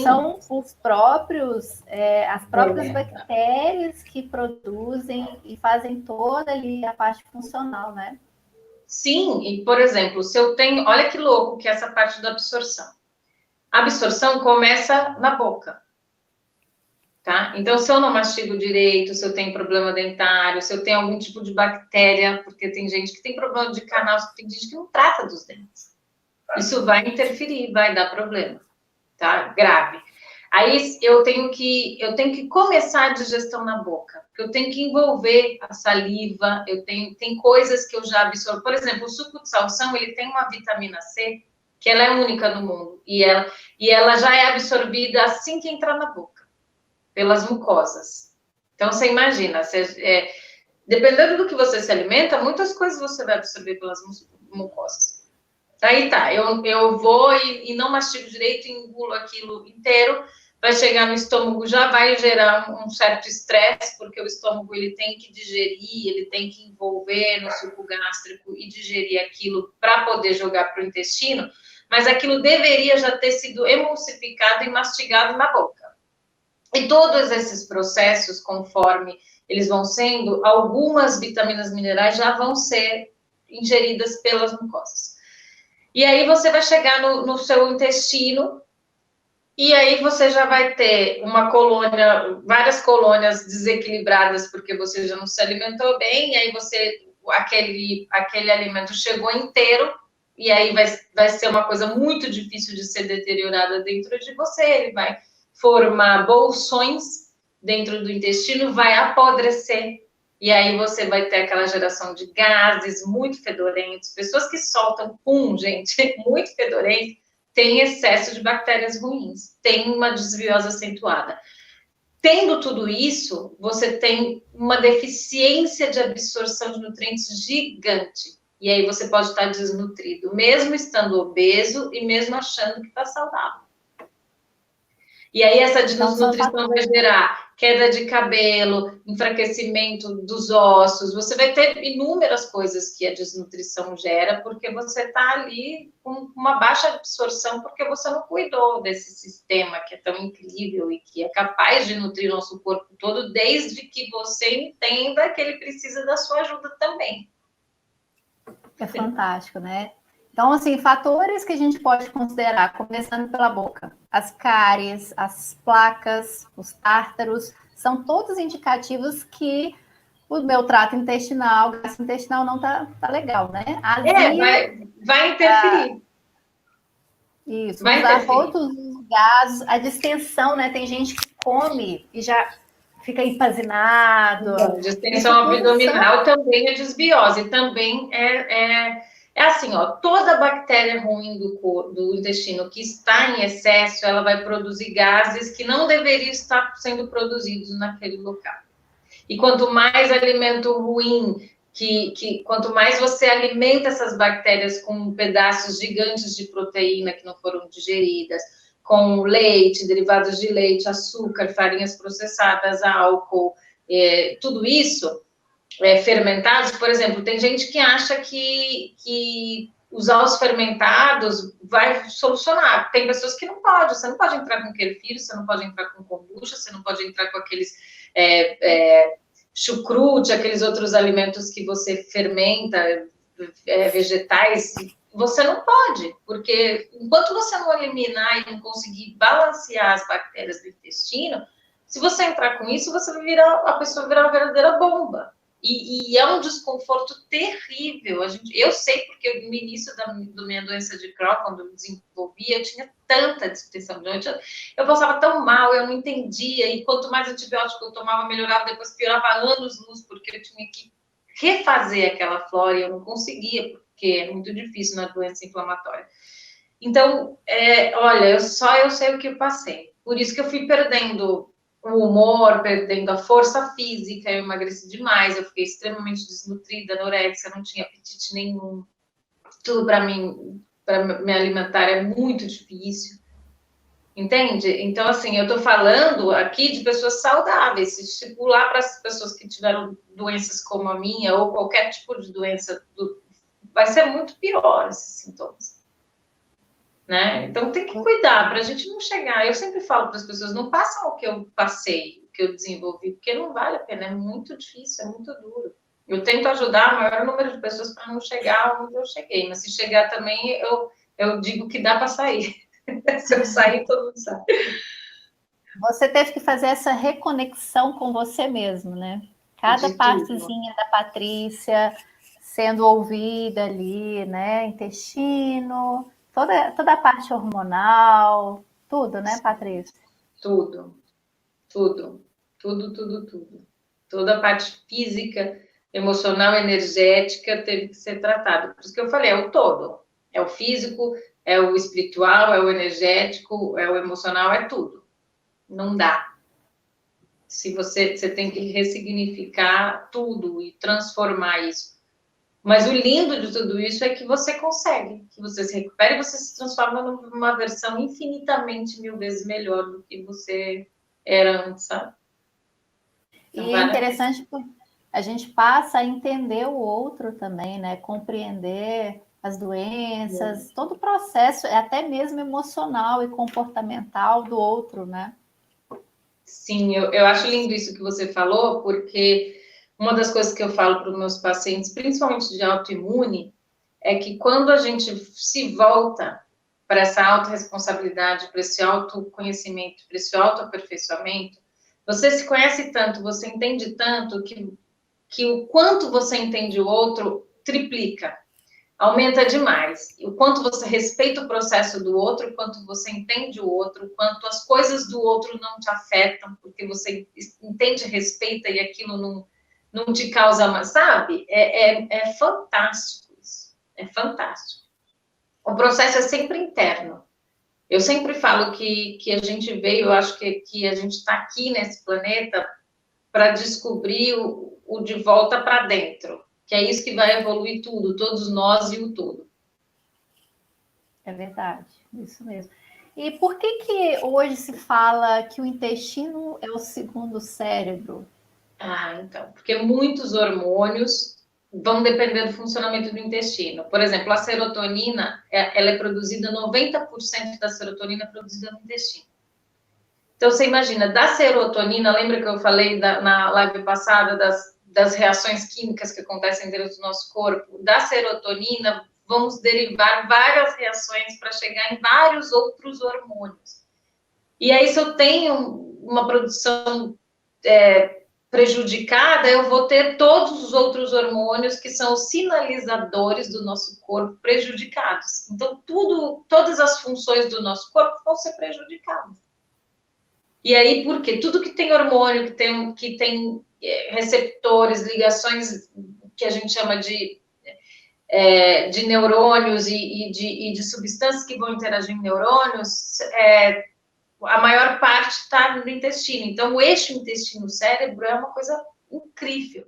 São os próprios, as próprias bactérias que produzem e fazem toda ali a parte funcional, né? Sim, e por exemplo, se eu tenho, olha que louco que é essa parte da absorção. A absorção começa na boca. Tá? Então, se eu não mastigo direito, se eu tenho problema dentário, se eu tenho algum tipo de bactéria, porque tem gente que tem problema de canal, tem gente que não trata dos dentes. Isso vai interferir, vai dar problema, tá? Grave. Aí eu tenho que começar a digestão na boca, porque eu tenho que envolver a saliva, tem coisas que eu já absorvo. Por exemplo, o suco de salsão, ele tem uma vitamina C, que ela é única no mundo, e ela já é absorvida assim que entrar na boca, pelas mucosas. Então, você imagina, dependendo do que você se alimenta, muitas coisas você vai absorver pelas mucosas. Aí tá, eu vou e não mastigo direito, engulo aquilo inteiro, vai chegar no estômago, já vai gerar um certo estresse, porque o estômago ele tem que digerir, ele tem que envolver no suco gástrico e digerir aquilo para poder jogar para o intestino, mas aquilo deveria já ter sido emulsificado e mastigado na boca. E todos esses processos, conforme eles vão sendo, algumas vitaminas minerais já vão ser ingeridas pelas mucosas. E aí você vai chegar no seu intestino, e aí você já vai ter várias colônias desequilibradas, porque você já não se alimentou bem, e aí aquele alimento chegou inteiro, e aí vai ser uma coisa muito difícil de ser deteriorada dentro de você, ele vai formar bolsões dentro do intestino, vai apodrecer, e aí você vai ter aquela geração de gases muito fedorentos, pessoas que soltam gente, muito fedorentos, tem excesso de bactérias ruins, tem uma desbiose acentuada. Tendo tudo isso, você tem uma deficiência de absorção de nutrientes gigante, e aí você pode estar desnutrido, mesmo estando obeso e mesmo achando que está saudável. E aí essa Então, desnutrição vai gerar queda de cabelo, enfraquecimento dos ossos. Você vai ter inúmeras coisas que a desnutrição gera, porque você está ali com uma baixa absorção, porque você não cuidou desse sistema que é tão incrível e que é capaz de nutrir nosso corpo todo, desde que você entenda que ele precisa da sua ajuda também. é fantástico, né? Então, assim, fatores que a gente pode considerar, começando pela boca. As cáries, as placas, os tártaros, são todos indicativos que o meu trato intestinal, gastrointestinal não tá legal, né? Azia, vai interferir. isso, Vai os interferir. arrotos, os gases, a distensão, né? Tem gente que come e já fica empazinado. Então, distensão abdominal também é desbiose, também é assim, ó, toda bactéria ruim do intestino que está em excesso, ela vai produzir gases que não deveriam estar sendo produzidos naquele local. E quanto mais alimento ruim, quanto mais você alimenta essas bactérias com pedaços gigantes de proteína que não foram digeridas, com leite, derivados de leite, açúcar, farinhas processadas, álcool, tudo isso, fermentados, por exemplo, tem gente que acha que usar os fermentados vai solucionar. Tem pessoas que não podem, você não pode entrar com kefir, você não pode entrar com kombucha, você não pode entrar com aqueles chucrute, aqueles outros alimentos que você fermenta, vegetais, você não pode, porque enquanto você não eliminar e não conseguir balancear as bactérias do intestino, se você entrar com isso, você vai a pessoa virar uma verdadeira bomba. E é um desconforto terrível. Eu sei porque no início da minha doença de Crohn, quando eu desenvolvi, eu tinha tanta distensão. Eu passava tão mal, eu não entendia. E quanto mais antibiótico eu tomava, melhorava. Depois piorava anos-luz, porque eu tinha que refazer aquela flora e eu não conseguia, porque é muito difícil na doença inflamatória. Então, olha, eu sei o que eu passei. Por isso que eu fui perdendo o humor, perdendo a força física, eu emagreci demais, eu fiquei extremamente desnutrida, anorexia, não tinha apetite nenhum. Tudo para mim, para me alimentar é muito difícil. Entende? Então, assim, eu tô falando aqui de pessoas saudáveis. Se estipular para as pessoas que tiveram doenças como a minha, ou qualquer tipo de doença, vai ser muito pior esses sintomas. Né? Então tem que cuidar para a gente não chegar. Eu sempre falo para as pessoas: não passam o que eu passei, o que eu desenvolvi, porque não vale a pena, é muito difícil, é muito duro. Eu tento ajudar o maior número de pessoas para não chegar onde eu cheguei, mas se chegar também, eu digo que dá para sair. Se eu sair, todo mundo sai. Você teve que fazer essa reconexão com você mesmo, né? Cada partezinha da Patrícia sendo ouvida ali, né? Intestino, toda a parte hormonal, tudo, né, Patrícia? Tudo. Toda a parte física, emocional, energética teve que ser tratada. Por isso que eu falei, é o todo. É o físico, é o espiritual, é o energético, é o emocional, é tudo. Não dá. Se você tem que ressignificar tudo e transformar isso. Mas o lindo de tudo isso é que você consegue, que você se recupera e você se transforma numa versão infinitamente 1000 vezes melhor do que você era antes, sabe? Então, e é interessante porque a gente passa a entender o outro também, né? Compreender as doenças, todo o processo, até mesmo emocional e comportamental do outro, né? Sim, eu acho lindo isso que você falou, porque uma das coisas que eu falo para os meus pacientes, principalmente de autoimune, é que quando a gente se volta para essa autorresponsabilidade, para esse autoconhecimento, para esse autoaperfeiçoamento, você se conhece tanto, você entende tanto, que o quanto você entende o outro triplica, aumenta demais. O quanto você respeita o processo do outro, o quanto você entende o outro, o quanto as coisas do outro não te afetam, porque você entende, respeita e aquilo não te causa mais, sabe? É fantástico isso. É fantástico. O processo é sempre interno. Eu sempre falo que a gente veio, eu acho que a gente está aqui nesse planeta para descobrir o de volta para dentro, que é isso que vai evoluir tudo, todos nós e o todo. É verdade, isso mesmo. E por que hoje se fala que o intestino é o segundo cérebro? Então, porque muitos hormônios vão depender do funcionamento do intestino. Por exemplo, a serotonina, ela é produzida, 90% da serotonina é produzida no intestino. Então, você imagina, da serotonina, lembra que eu falei na live passada das reações químicas que acontecem dentro do nosso corpo? Da serotonina, vamos derivar várias reações para chegar em vários outros hormônios. E aí, se eu tenho uma produção prejudicada, eu vou ter todos os outros hormônios que são os sinalizadores do nosso corpo prejudicados. Então, todas as funções do nosso corpo vão ser prejudicadas. E aí, por quê? Tudo que tem hormônio, que tem receptores, ligações que a gente chama de neurônios e de substâncias que vão interagir em neurônios, a maior parte está no intestino. Então, o eixo intestino-cérebro é uma coisa incrível,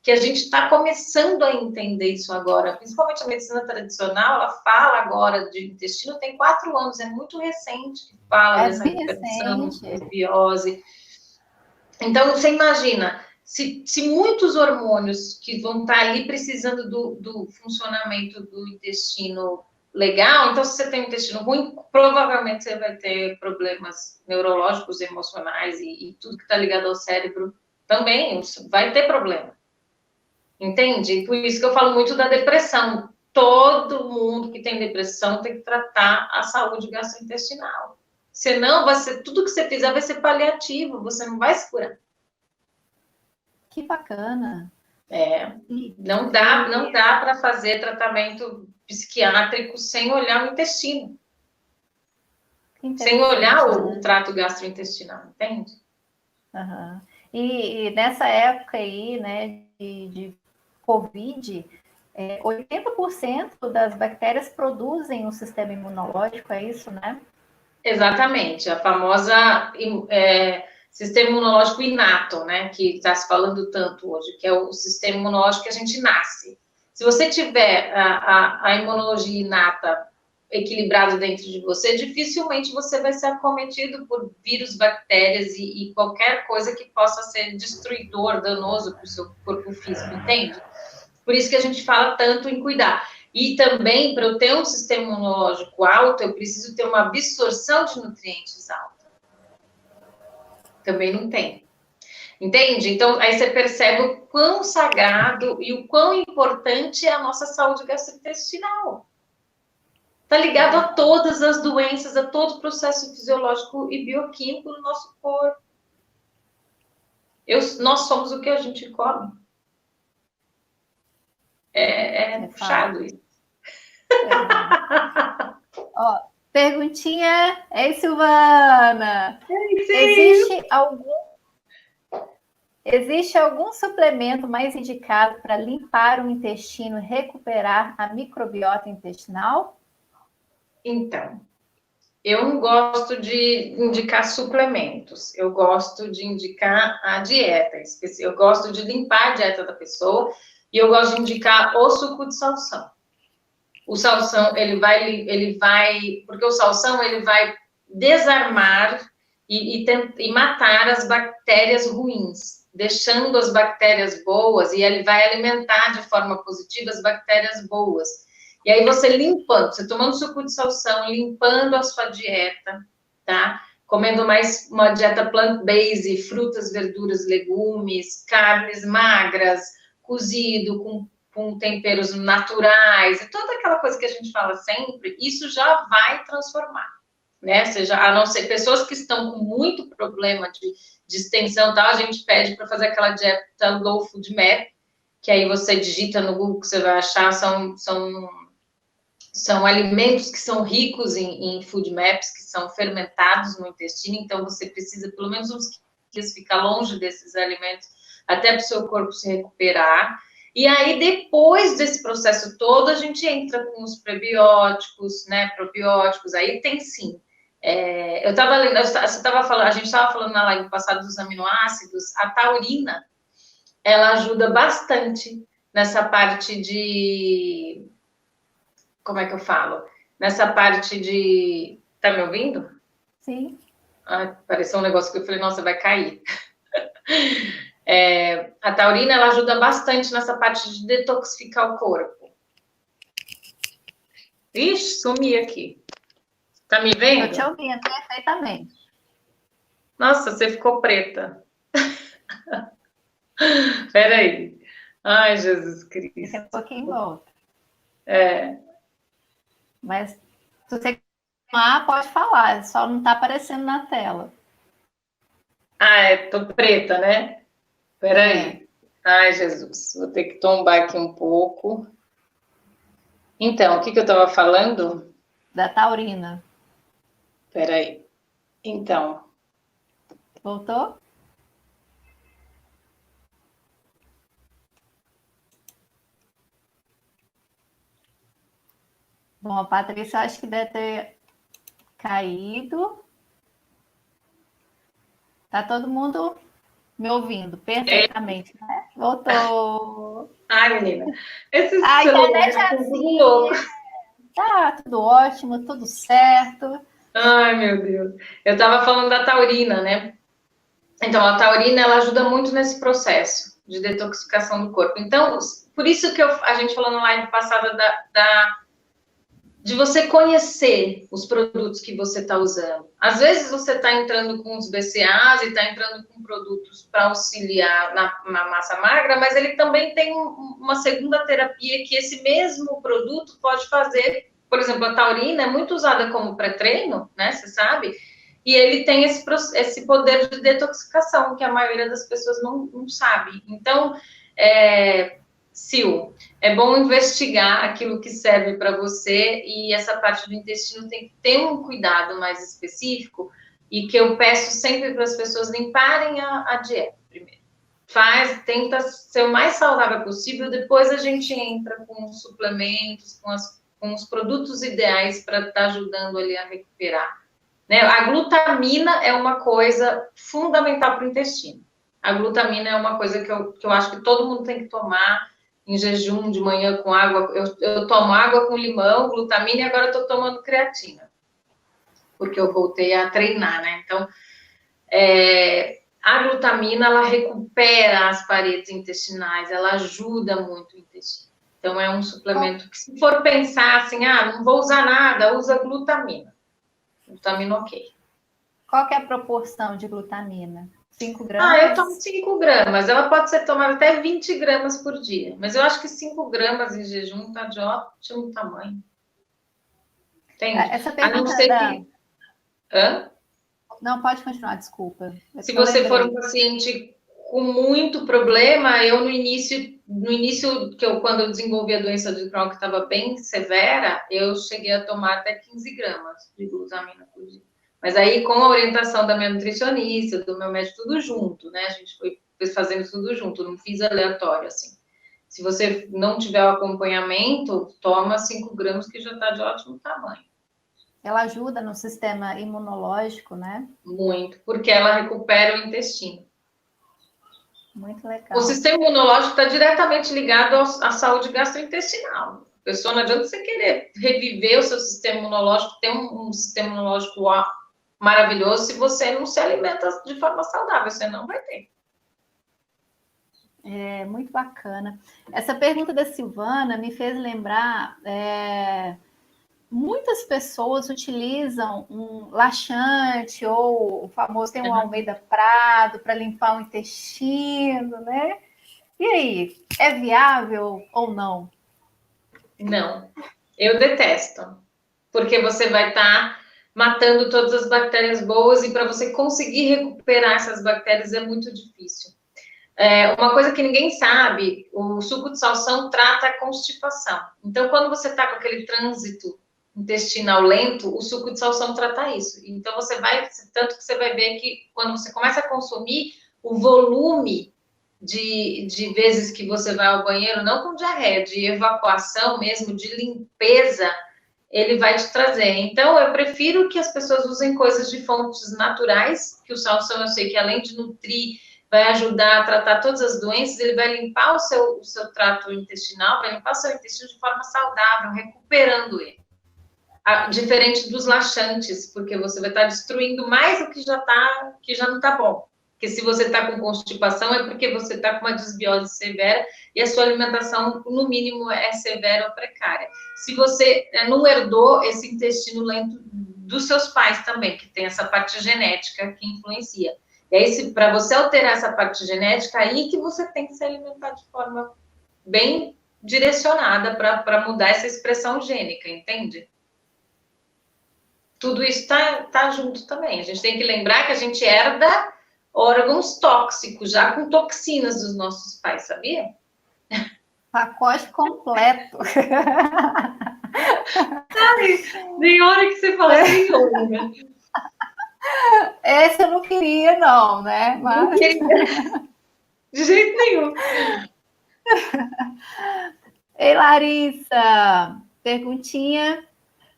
que a gente está começando a entender isso agora. Principalmente a medicina tradicional, ela fala agora de intestino, tem 4 anos, é muito recente que fala dessa recuperação, simbiose. Então, você imagina, se muitos hormônios que vão estar ali precisando do funcionamento do intestino legal, então se você tem um intestino ruim, provavelmente você vai ter problemas neurológicos, emocionais e tudo que está ligado ao cérebro também vai ter problema. Entende? Por isso que eu falo muito da depressão. Todo mundo que tem depressão tem que tratar a saúde gastrointestinal. Senão, tudo que você fizer vai ser paliativo, você não vai se curar. Que bacana. Não dá para fazer tratamento psiquiátrico sem olhar o intestino. Sem olhar o trato gastrointestinal, entende? Uhum. E nessa época aí, né, de Covid, 80% das bactérias produzem um sistema imunológico, é isso, né? Exatamente, a famosa sistema imunológico inato, né, que está se falando tanto hoje, que é o sistema imunológico que a gente nasce. Se você tiver a imunologia inata equilibrada dentro de você, dificilmente você vai ser acometido por vírus, bactérias e qualquer coisa que possa ser destruidor, danoso para o seu corpo físico, entende? Por isso que a gente fala tanto em cuidar. E também, para eu ter um sistema imunológico alto, eu preciso ter uma absorção de nutrientes alta. Também não tem. Entende? Então, aí você percebe o quão sagrado e o quão importante é a nossa saúde gastrointestinal. Está ligado a todas as doenças, a todo o processo fisiológico e bioquímico do nosso corpo. Nós somos o que a gente come. É puxado isso. Ó, perguntinha, Silvana? Existe algum suplemento mais indicado para limpar o intestino e recuperar a microbiota intestinal? Então, eu não gosto de indicar suplementos, eu gosto de indicar a dieta, eu gosto de limpar a dieta da pessoa e eu gosto de indicar o suco de salsão. O salsão, ele vai, porque o salsão, ele vai desarmar e matar as bactérias ruins, deixando as bactérias boas, e ele vai alimentar de forma positiva as bactérias boas. E aí você limpando, você tomando suco de salsão, limpando a sua dieta, tá? Comendo mais uma dieta plant-based, frutas, verduras, legumes, carnes magras, cozido, com temperos naturais, e toda aquela coisa que a gente fala sempre, isso já vai transformar, né? Seja, a não ser pessoas que estão com muito problema de extensão, tá? A gente pede para fazer aquela dieta low food map, que aí você digita no Google que você vai achar, são alimentos que são ricos em food maps, que são fermentados no intestino, então você precisa pelo menos uns dias ficar longe desses alimentos até para o seu corpo se recuperar. E aí, depois desse processo todo, a gente entra com os prebióticos, né, probióticos, aí tem sim. Eu estava lendo, a gente estava falando na live passada dos aminoácidos, a taurina, ela ajuda bastante nessa parte de... Como é que eu falo? Nessa parte de Tá me ouvindo? Sim. Pareceu um negócio que eu falei, nossa, vai cair. A taurina, ela ajuda bastante nessa parte de detoxificar o corpo. Ixi, sumi aqui. Tá me Estou te vendo? ouvindo perfeitamente. Nossa, você ficou preta. Peraí. Ai, Jesus Daqui a Cristo. pouquinho volta. É. Mas se você pode falar, só não está aparecendo na tela. Tô preta, né? É, Peraí. Ai, Jesus. Vou ter que tombar aqui um pouco. Então, o que eu tava falando? da taurina. Peraí. Então, Voltou? Bom, a Patrícia acho que deve ter caído. Tá todo mundo me ouvindo perfeitamente, né? Voltou. ai, menina, esses A internet celulares é estão tudo assim, louco. tá tudo ótimo, tudo certo. Ai, meu Deus. Eu tava falando da taurina, né? Então, a taurina, ela ajuda muito nesse processo de detoxificação do corpo. Então, por isso que a gente falou na live passada de você conhecer os produtos que você está usando. Às vezes você está entrando com os BCAAs e está entrando com produtos para auxiliar na massa magra, mas ele também tem uma segunda terapia que esse mesmo produto pode fazer. Por exemplo, a taurina é muito usada como pré-treino, né? Você sabe? E ele tem esse poder de detoxificação que a maioria das pessoas não sabe. Então, Sil, é bom investigar aquilo que serve para você e essa parte do intestino tem que ter um cuidado mais específico e que eu peço sempre para as pessoas limparem a dieta primeiro. Tenta ser o mais saudável possível, depois a gente entra com os suplementos, com os produtos ideais para estar ajudando ali a recuperar. Né? A glutamina é uma coisa fundamental para o intestino. A glutamina é uma coisa que eu acho que todo mundo tem que tomar em jejum de manhã com água. Eu tomo água com limão, glutamina e agora estou tomando creatina, porque eu voltei a treinar, né? Então, a glutamina, ela recupera as paredes intestinais, ela ajuda muito o intestino. Então, é um suplemento que, se for pensar assim, não vou usar nada, usa glutamina. Glutamina, ok. Qual que é a proporção de glutamina? 5 Eu tomo gramas? 5 gramas. Ela pode ser tomada até 20 gramas por dia. Mas eu acho que 5 gramas em jejum tá de ótimo tamanho. Entende? Essa A não pergunta ser da... que... Hã? Não, pode continuar, desculpa. É Se que eu você for um lembrei. paciente com muito problema, eu no início quando eu desenvolvi a doença de Crohn, que estava bem severa, eu cheguei a tomar até 15 gramas de glutamina por dia. Mas aí, com a orientação da minha nutricionista, do meu médico, tudo junto, né? A gente foi fazendo tudo junto, não fiz aleatório, assim. Se você não tiver o acompanhamento, toma 5 gramas, que já está de ótimo tamanho. Ela ajuda no sistema imunológico, né? Muito, porque ela recupera o intestino. Muito O legal. sistema imunológico está diretamente ligado à saúde gastrointestinal. A pessoa, não adianta você querer reviver o seu sistema imunológico, ter um sistema imunológico maravilhoso, se você não se alimenta de forma saudável, você não vai ter. É muito bacana. Essa pergunta da Silvana me fez lembrar. Muitas pessoas utilizam um laxante ou o famoso tem um Almeida Prado para limpar o intestino, né? E aí, é viável ou não? Não, eu detesto, porque você vai estar matando todas as bactérias boas e para você conseguir recuperar essas bactérias é muito difícil. Uma coisa que ninguém sabe, o suco de salsão trata a constipação. Então, quando você está com aquele trânsito intestinal lento, o suco de salsão trata isso. Então, tanto que você vai ver que quando você começa a consumir, o volume de vezes que você vai ao banheiro, não com diarreia, de evacuação mesmo, de limpeza, ele vai te trazer. Então, eu prefiro que as pessoas usem coisas de fontes naturais, que o salsão, eu sei que além de nutrir, vai ajudar a tratar todas as doenças, ele vai limpar o seu trato intestinal, vai limpar o seu intestino de forma saudável, recuperando ele. diferente dos laxantes, porque você vai estar destruindo mais o que já não está bom. Porque se você está com constipação, é porque você está com uma desbiose severa e a sua alimentação, no mínimo, é severa ou precária. Se você não herdou esse intestino lento dos seus pais também, que tem essa parte genética que influencia. E aí, para você alterar essa parte genética, aí que você tem que se alimentar de forma bem direcionada para mudar essa expressão gênica, entende? Tudo isso tá junto também. A gente tem que lembrar que a gente herda órgãos tóxicos, já com toxinas dos nossos pais, sabia? Pacote completo. Ai, nem hora que você fala assim, né? Esse eu não queria, não, né? Mas... Não queria. De jeito nenhum. Ei, Larissa, perguntinha.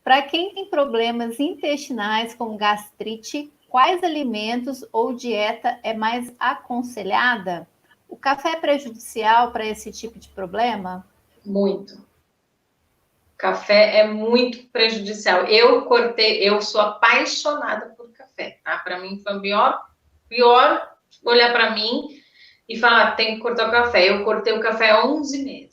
Para quem tem problemas intestinais como gastrite, quais alimentos ou dieta é mais aconselhada? O café é prejudicial para esse tipo de problema? Muito. Café é muito prejudicial. Eu sou apaixonada por café, tá? Para mim foi pior olhar para mim e falar, tem que cortar o café. Eu cortei o café há 11 meses.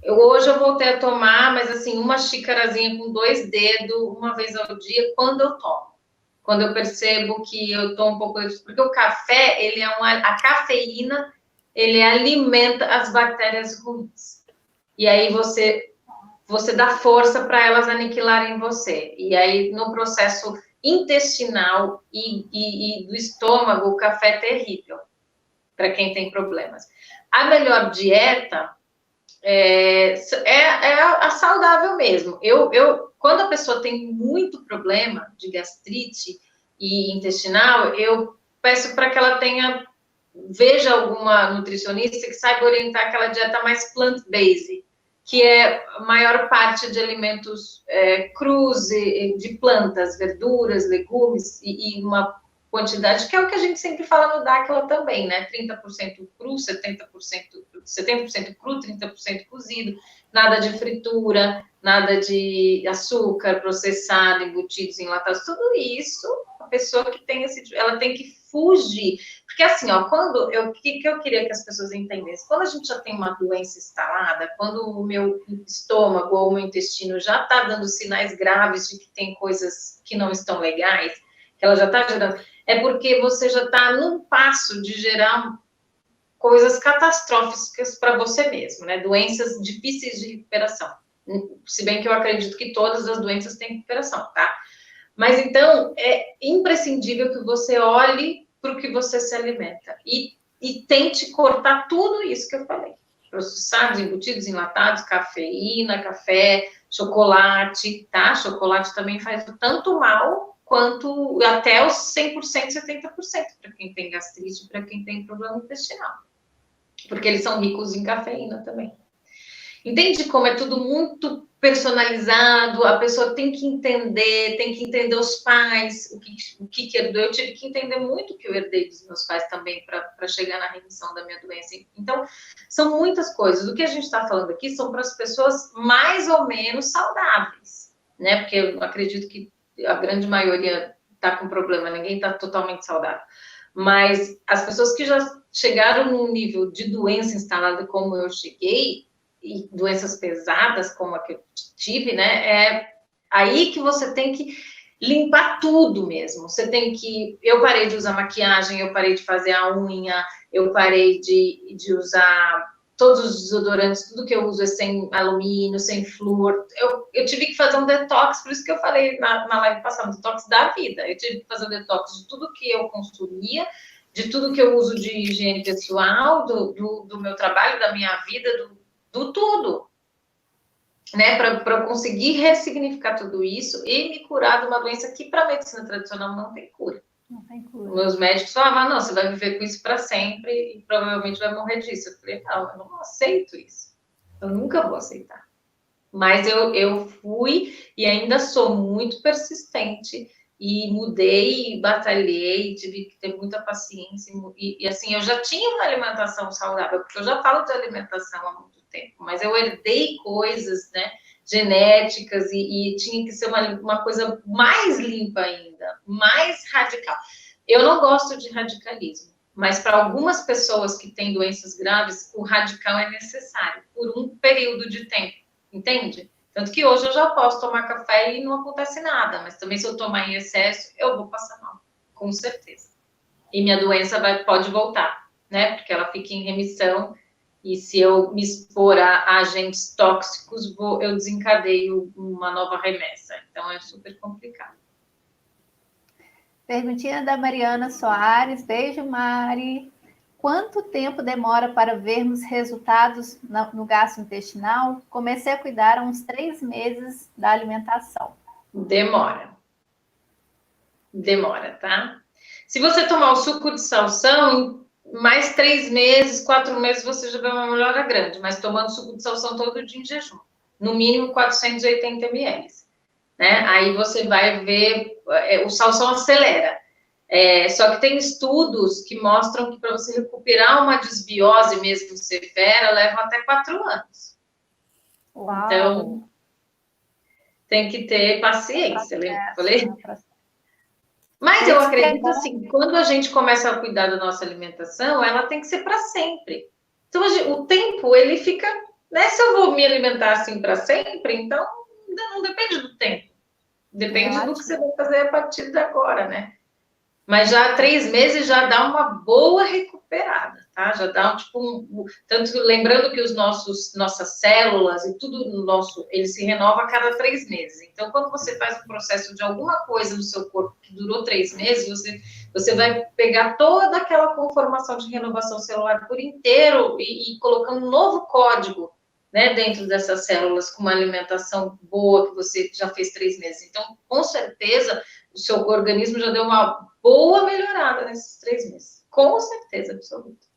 Hoje eu voltei a tomar, mas assim, uma xicarazinha com 2 dedos, uma vez ao dia, quando eu tomo. Quando eu percebo que eu tô um pouco... Porque o café, a cafeína, ele alimenta as bactérias ruins. E aí você dá força para elas aniquilarem você. E aí, no processo intestinal e do estômago, o café é terrível para quem tem problemas. A melhor dieta é a saudável mesmo. Quando a pessoa tem muito problema de gastrite e intestinal, eu peço para que ela veja alguma nutricionista que saiba orientar aquela dieta mais plant-based, que é a maior parte de alimentos crus, de plantas, verduras, legumes e uma quantidade, que é o que a gente sempre fala no Dáquila também, né? 30% cru, 70% cru, 30% cozido, nada de fritura, nada de açúcar processado, embutidos, enlatados, tudo isso, a pessoa que tem ela tem que fugir. Porque assim, ó, o que eu queria que as pessoas entendessem? Quando a gente já tem uma doença instalada, quando o meu estômago ou o meu intestino já está dando sinais graves de que tem coisas que não estão legais, que ela já está gerando, é porque você já está num passo de gerar coisas catastróficas para você mesmo, né? Doenças difíceis de recuperação. Se bem que eu acredito que todas as doenças têm recuperação, tá? Mas então, é imprescindível que você olhe para o que você se alimenta e tente cortar tudo isso que eu falei. Processados, embutidos, enlatados, cafeína, café, chocolate, tá? Chocolate também faz tanto mal quanto até os 100%, 70% para quem tem gastrite, para quem tem problema intestinal. Porque eles são ricos em cafeína também. Entende como é tudo muito personalizado, a pessoa tem que entender os pais, o que herdou. Eu tive que entender muito o que eu herdei dos meus pais também para chegar na remissão da minha doença. Então, são muitas coisas. O que a gente está falando aqui são para as pessoas mais ou menos saudáveis, né? Porque eu acredito que a grande maioria está com problema, ninguém está totalmente saudável. Mas as pessoas que já chegaram num nível de doença instalada como eu cheguei, e doenças pesadas como a que eu tive, né? É aí que você tem que limpar tudo mesmo. Você tem que... Eu parei de usar maquiagem, eu parei de fazer a unha, eu parei de usar todos os desodorantes, tudo que eu uso é sem alumínio, sem flúor. Eu tive que fazer um detox, por isso que eu falei na live passada, um detox da vida. Eu tive que fazer um detox de tudo que eu consumia, de tudo que eu uso de higiene pessoal, do meu trabalho, da minha vida, do tudo, né? Para eu conseguir ressignificar tudo isso e me curar de uma doença que para a medicina tradicional não tem cura. Não tem cura. Meus médicos falavam, não, você vai viver com isso para sempre e provavelmente vai morrer disso. Eu falei, não, eu não aceito isso. Eu nunca vou aceitar. Mas eu fui e ainda sou muito persistente e mudei, batalhei, tive que ter muita paciência e assim, eu já tinha uma alimentação saudável, porque eu já falo de alimentação há muito tempo, mas eu herdei coisas, né, genéticas e tinha que ser uma coisa mais limpa ainda, mais radical. Eu não gosto de radicalismo, mas para algumas pessoas que têm doenças graves, o radical é necessário por um período de tempo, entende? Tanto que hoje eu já posso tomar café e não acontece nada, mas também se eu tomar em excesso, eu vou passar mal, com certeza. E minha doença pode voltar, né? Porque ela fica em remissão. E se eu me expor a agentes tóxicos, eu desencadeio uma nova remessa. Então, é super complicado. Perguntinha da Mariana Soares. Beijo, Mari. Quanto tempo demora para vermos resultados no gastrointestinal? Comecei a cuidar há uns 3 meses da alimentação. Demora. Demora, tá? Se você tomar o suco de salsão, mais 3 meses, 4 meses, você já vê uma melhora grande, mas tomando suco de salsão todo dia em jejum, no mínimo 480 ml, né? Aí você vai ver, o salsão acelera. Só que tem estudos que mostram que para você recuperar uma desbiose mesmo severa, leva até 4 anos. Uau. Então, tem que ter paciência, lembra que eu falei? Mas eu acredito assim, quando a gente começa a cuidar da nossa alimentação, ela tem que ser para sempre. Então, o tempo, ele fica, né? Se eu vou me alimentar assim para sempre, então não depende do tempo. Depende do que você vai fazer a partir de agora, né? Mas já há 3 meses já dá uma boa recuperada, tá? Já dá tanto lembrando que nossas células e tudo nosso, ele se renova a cada 3 meses. Então, quando você faz um processo de alguma coisa no seu corpo que durou 3 meses, você vai pegar toda aquela conformação de renovação celular por inteiro e colocando um novo código, né, dentro dessas células com uma alimentação boa que você já fez 3 meses. Então, com certeza, o seu organismo já deu uma boa melhorada nesses 3 meses. Com certeza absoluta.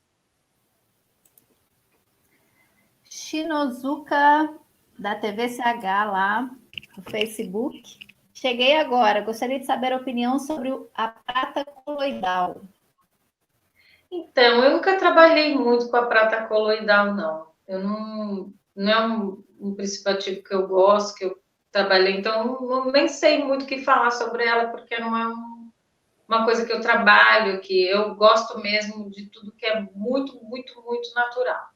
Shinozuka, da TVCH lá no Facebook. Cheguei agora. Gostaria de saber a opinião sobre a prata coloidal. Então, eu nunca trabalhei muito com a prata coloidal, não. Eu não é um princípio ativo que eu gosto, que eu trabalhei, então nem sei muito o que falar sobre ela, porque não é uma coisa que eu trabalho, que eu gosto mesmo de tudo que é muito, muito, muito natural.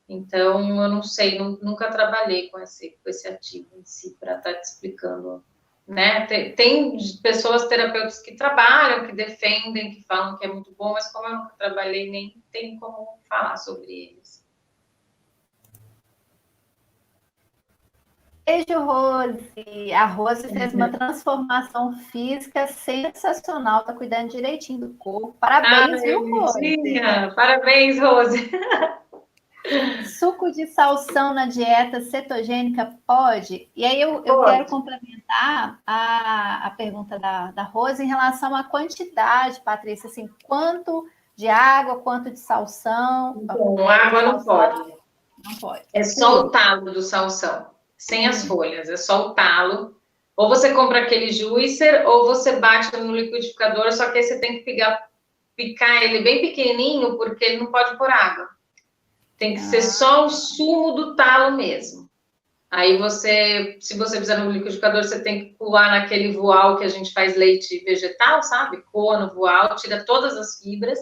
Então, eu não sei, nunca trabalhei com esse ativo em si, para estar te explicando, né? Tem pessoas, terapeutas que trabalham, que defendem, que falam que é muito bom, mas como eu nunca trabalhei, nem tem como falar sobre eles. Beijo, Rose. A Rose fez uma transformação física sensacional, tá cuidando direitinho do corpo. Parabéns, viu, Rose? Parabéns, Rose. Suco de salsão na dieta cetogênica pode? E aí eu quero complementar a pergunta da Rose em relação à quantidade, Patrícia, assim, quanto de água, quanto de salsão? Então, água não pode. Não pode. É só o talo do salsão, sem as folhas, é só o talo. Ou você compra aquele juicer, ou você bate no liquidificador, só que aí você tem que picar ele bem pequenininho, porque ele não pode pôr água. Tem que ser só o sumo do talo mesmo. Aí se você fizer no liquidificador, você tem que coar naquele voal que a gente faz leite vegetal, sabe? Coa no voal, tira todas as fibras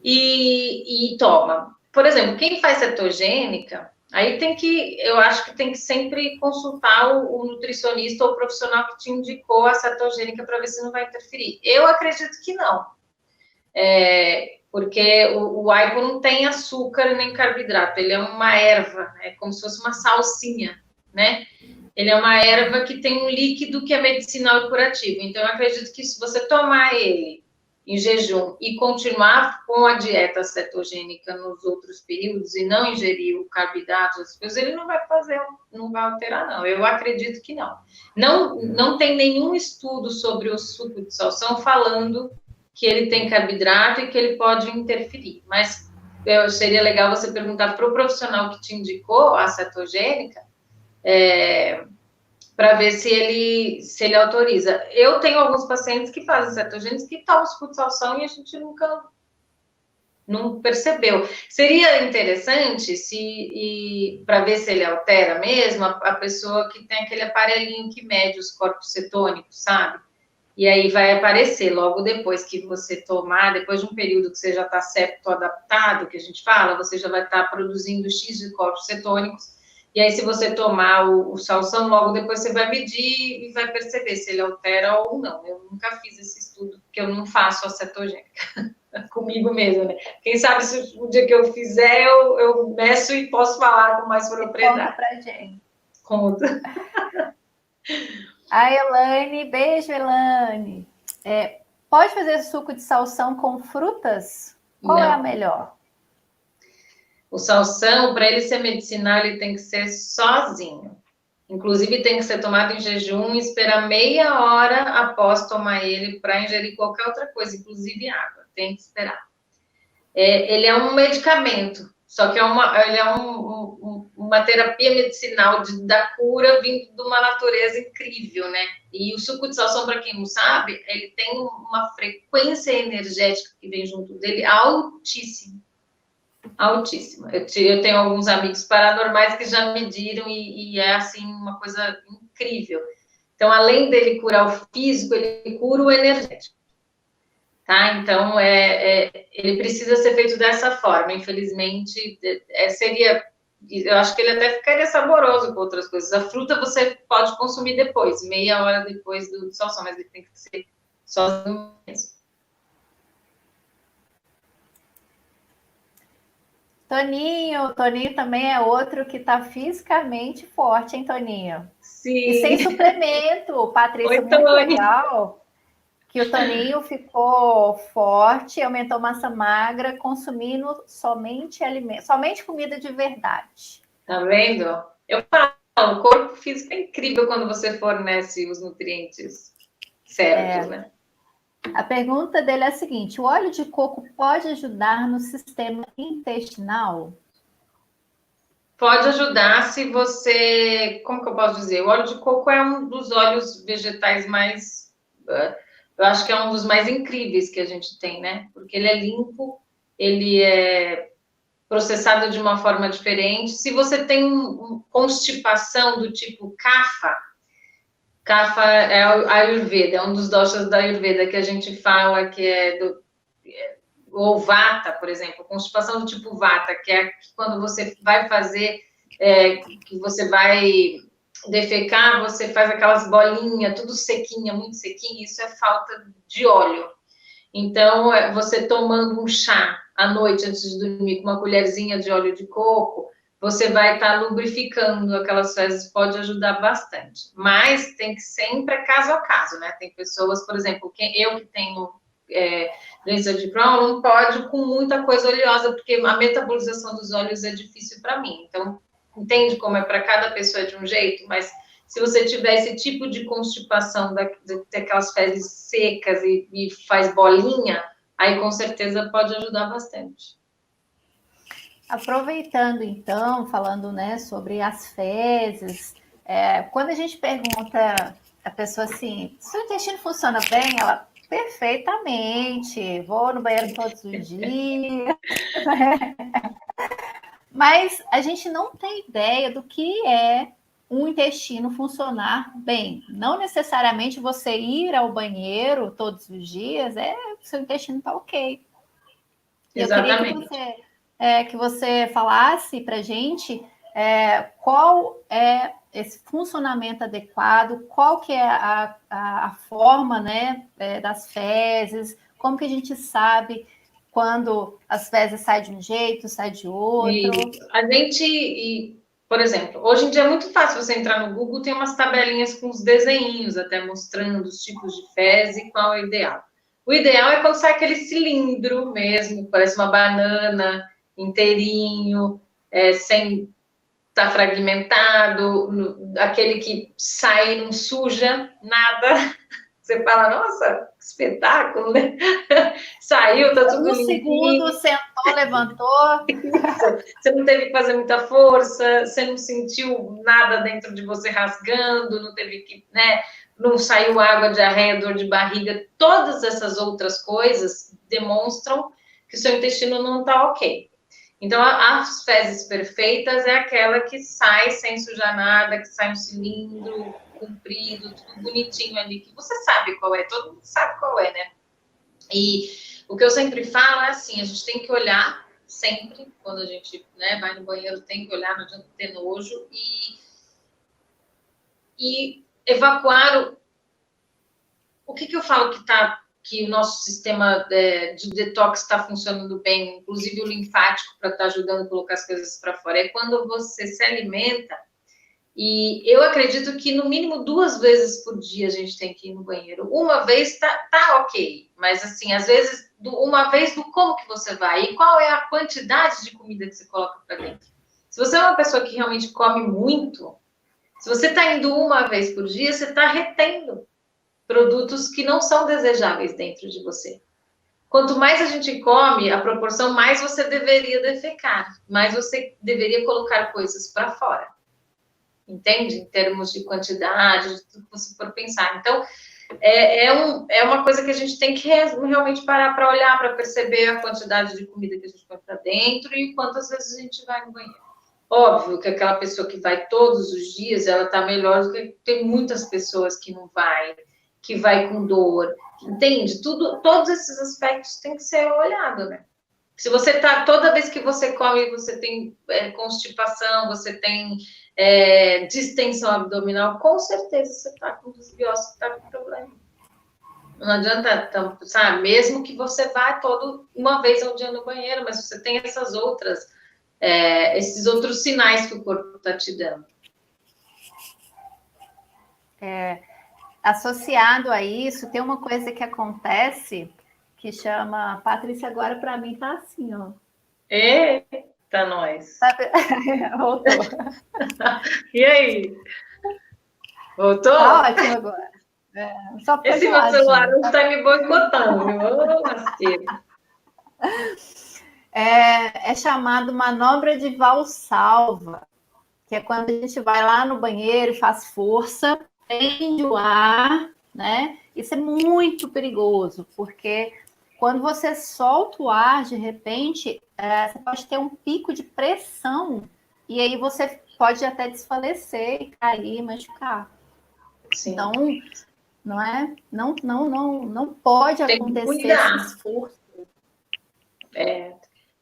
e toma. Por exemplo, quem faz cetogênica, aí eu acho que tem que sempre consultar o nutricionista ou o profissional que te indicou a cetogênica para ver se não vai interferir. Eu acredito que não. Porque o aipo não tem açúcar nem carboidrato, ele é uma erva, é como se fosse uma salsinha, né? Ele é uma erva que tem um líquido que é medicinal e curativo. Então, eu acredito que se você tomar ele em jejum e continuar com a dieta cetogênica nos outros períodos e não ingerir o carboidrato, as coisas, ele não vai alterar, não. Eu acredito que não. Não tem nenhum estudo sobre o suco de salsão falando que ele tem carboidrato e que ele pode interferir. Mas seria legal você perguntar para o profissional que te indicou a cetogênica, para ver se ele autoriza. Eu tenho alguns pacientes que fazem cetogênicos que tomam suco de salsão e a gente não percebeu. Seria interessante se, para ver se ele altera mesmo, a pessoa que tem aquele aparelhinho que mede os corpos cetônicos, sabe? E aí vai aparecer logo depois que você tomar, depois de um período que você já está septo-adaptado, que a gente fala, você já vai estar produzindo X de corpos cetônicos. E aí, se você tomar o salsão, logo depois você vai medir e vai perceber se ele altera ou não. Eu nunca fiz esse estudo, porque eu não faço a cetogênica comigo mesma, né? Quem sabe se o dia que eu fizer, eu meço e posso falar com mais propriedade. Conta pra gente. Conta. A Elaine, beijo, Elaine. Pode fazer suco de salsão com frutas? Qual é a melhor? O salsão, para ele ser medicinal, ele tem que ser sozinho. Inclusive, tem que ser tomado em jejum e esperar meia hora após tomar ele para ingerir qualquer outra coisa, inclusive água. Tem que esperar. Ele é um medicamento, só que ele é uma terapia medicinal da cura vindo de uma natureza incrível, né? E o suco de salsão, para quem não sabe, ele tem uma frequência energética que vem junto dele altíssima. Altíssima. Eu tenho alguns amigos paranormais que já mediram e é, assim, uma coisa incrível. Então, além dele curar o físico, ele cura o energético. Tá? Então, ele precisa ser feito dessa forma. Infelizmente, eu acho que ele até ficaria saboroso com outras coisas. A fruta você pode consumir depois, meia hora depois do salsão, mas ele tem que ser sozinho mesmo. Toninho também é outro que está fisicamente forte, hein, Toninho? Sim. E sem suplemento, Patrícia, Oi, muito legal que o Toninho ficou forte, aumentou massa magra, consumindo somente alimentos, somente comida de verdade. Tá vendo? Eu falo, o corpo físico é incrível quando você fornece os nutrientes certos, né? A pergunta dele é a seguinte: o óleo de coco pode ajudar no sistema intestinal? Pode ajudar se você... Como que eu posso dizer? O óleo de coco é um dos óleos vegetais mais... Eu acho que é um dos mais incríveis que a gente tem, né? Porque ele é limpo, ele é processado de uma forma diferente. Se você tem constipação do tipo Kapha é a Ayurveda, é um dos doshas da Ayurveda que a gente fala que é ou Vata, por exemplo, constipação do tipo Vata, que é quando você vai fazer, que você vai defecar, você faz aquelas bolinhas, tudo sequinha, muito sequinha, isso é falta de óleo. Então, você tomando um chá à noite antes de dormir com uma colherzinha de óleo de coco, você vai estar lubrificando aquelas fezes, pode ajudar bastante. Mas tem que sempre caso a caso, né? Tem pessoas, por exemplo, eu que tenho doença de Crohn, não pode com muita coisa oleosa, porque a metabolização dos óleos é difícil para mim. Então, entende como é para cada pessoa de um jeito, mas se você tiver esse tipo de constipação, daquelas fezes secas e faz bolinha, aí com certeza pode ajudar bastante. Aproveitando, então, falando, né, sobre as fezes, quando a gente pergunta a pessoa assim, seu intestino funciona bem? Ela, perfeitamente, vou no banheiro todos os dias. Mas a gente não tem ideia do que é um intestino funcionar bem. Não necessariamente você ir ao banheiro todos os dias, seu intestino está ok. Exatamente. Eu queria que você falasse para a gente qual é esse funcionamento adequado, qual que é a forma, né, das fezes, como que a gente sabe quando as fezes saem de um jeito, saem de outro. A gente, por exemplo, hoje em dia é muito fácil você entrar no Google, tem umas tabelinhas com os desenhinhos até mostrando os tipos de fezes e qual é o ideal. O ideal é quando sai aquele cilindro mesmo, parece uma banana, inteirinho, sem estar fragmentado, aquele que sai e não suja nada. Você fala, nossa, que espetáculo, né? Saiu, tá tudo limpinho. segundo, sentou, levantou. Você não teve que fazer muita força, você não sentiu nada dentro de você rasgando, não teve que, né? Não saiu água, diarreia, dor de barriga. Todas essas outras coisas demonstram que o seu intestino não está ok. Então, as fezes perfeitas é aquela que sai sem sujar nada, que sai um cilindro comprido, tudo bonitinho ali, que você sabe qual é, todo mundo sabe qual é, né? E o que eu sempre falo é assim, a gente tem que olhar sempre, quando a gente, né, vai no banheiro, tem que olhar, não adianta ter nojo, e evacuar o que eu falo que o nosso sistema de detox está funcionando bem, inclusive o linfático, para estar ajudando a colocar as coisas para fora, é quando você se alimenta. E eu acredito que no mínimo 2 vezes por dia a gente tem que ir no banheiro. Uma vez tá ok, mas assim, às vezes, uma vez do como que você vai e qual é a quantidade de comida que você coloca para dentro. Se você é uma pessoa que realmente come muito, se você está indo uma vez por dia, você está retendo produtos que não são desejáveis dentro de você. Quanto mais a gente come, a proporção mais você deveria defecar, mais você deveria colocar coisas para fora. Entende? Em termos de quantidade, de tudo que você for pensar. Então, é uma coisa que a gente tem que realmente parar para olhar, para perceber a quantidade de comida que a gente põe para dentro e quantas vezes a gente vai no banheiro. Óbvio que aquela pessoa que vai todos os dias, ela está melhor do que tem muitas pessoas que não vai, que vai com dor, entende? Todos esses aspectos têm que ser olhados, né? Se você tá, toda vez que você come, você tem constipação, você tem distensão abdominal, com certeza você tá com desbiose, tá com problema. Não adianta, sabe? Mesmo que você vá uma vez ao dia no banheiro, mas você tem essas outras, esses outros sinais que o corpo tá te dando. Associado a isso, tem uma coisa que acontece que chama... Patrícia, agora para mim tá assim, ó. Eita, nós. Voltou. E aí? Voltou? Tá ótimo agora. Só esse meu celular não está me boicotando, meu lasqueiro. É chamado manobra de Valsalva, que é quando a gente vai lá no banheiro e faz força, prende o ar, né? Isso é muito perigoso, porque quando você solta o ar, de repente, você pode ter um pico de pressão e aí você pode até desfalecer e cair, machucar. Sim. Então, não é? Não pode acontecer esse esforço.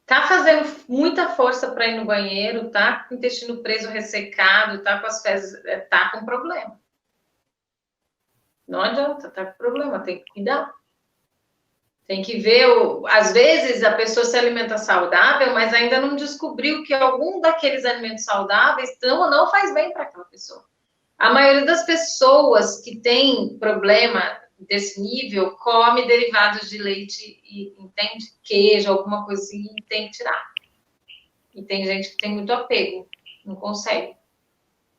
Tá fazendo muita força para ir no banheiro, tá com o intestino preso, ressecado, tá com as fezes, tá com problema. Não adianta, tá com problema, tem que cuidar. Tem que ver, às vezes a pessoa se alimenta saudável, mas ainda não descobriu que algum daqueles alimentos saudáveis não faz bem para aquela pessoa. A maioria das pessoas que tem problema desse nível come derivados de leite e entende queijo, alguma coisinha, e tem que tirar. E tem gente que tem muito apego, não consegue.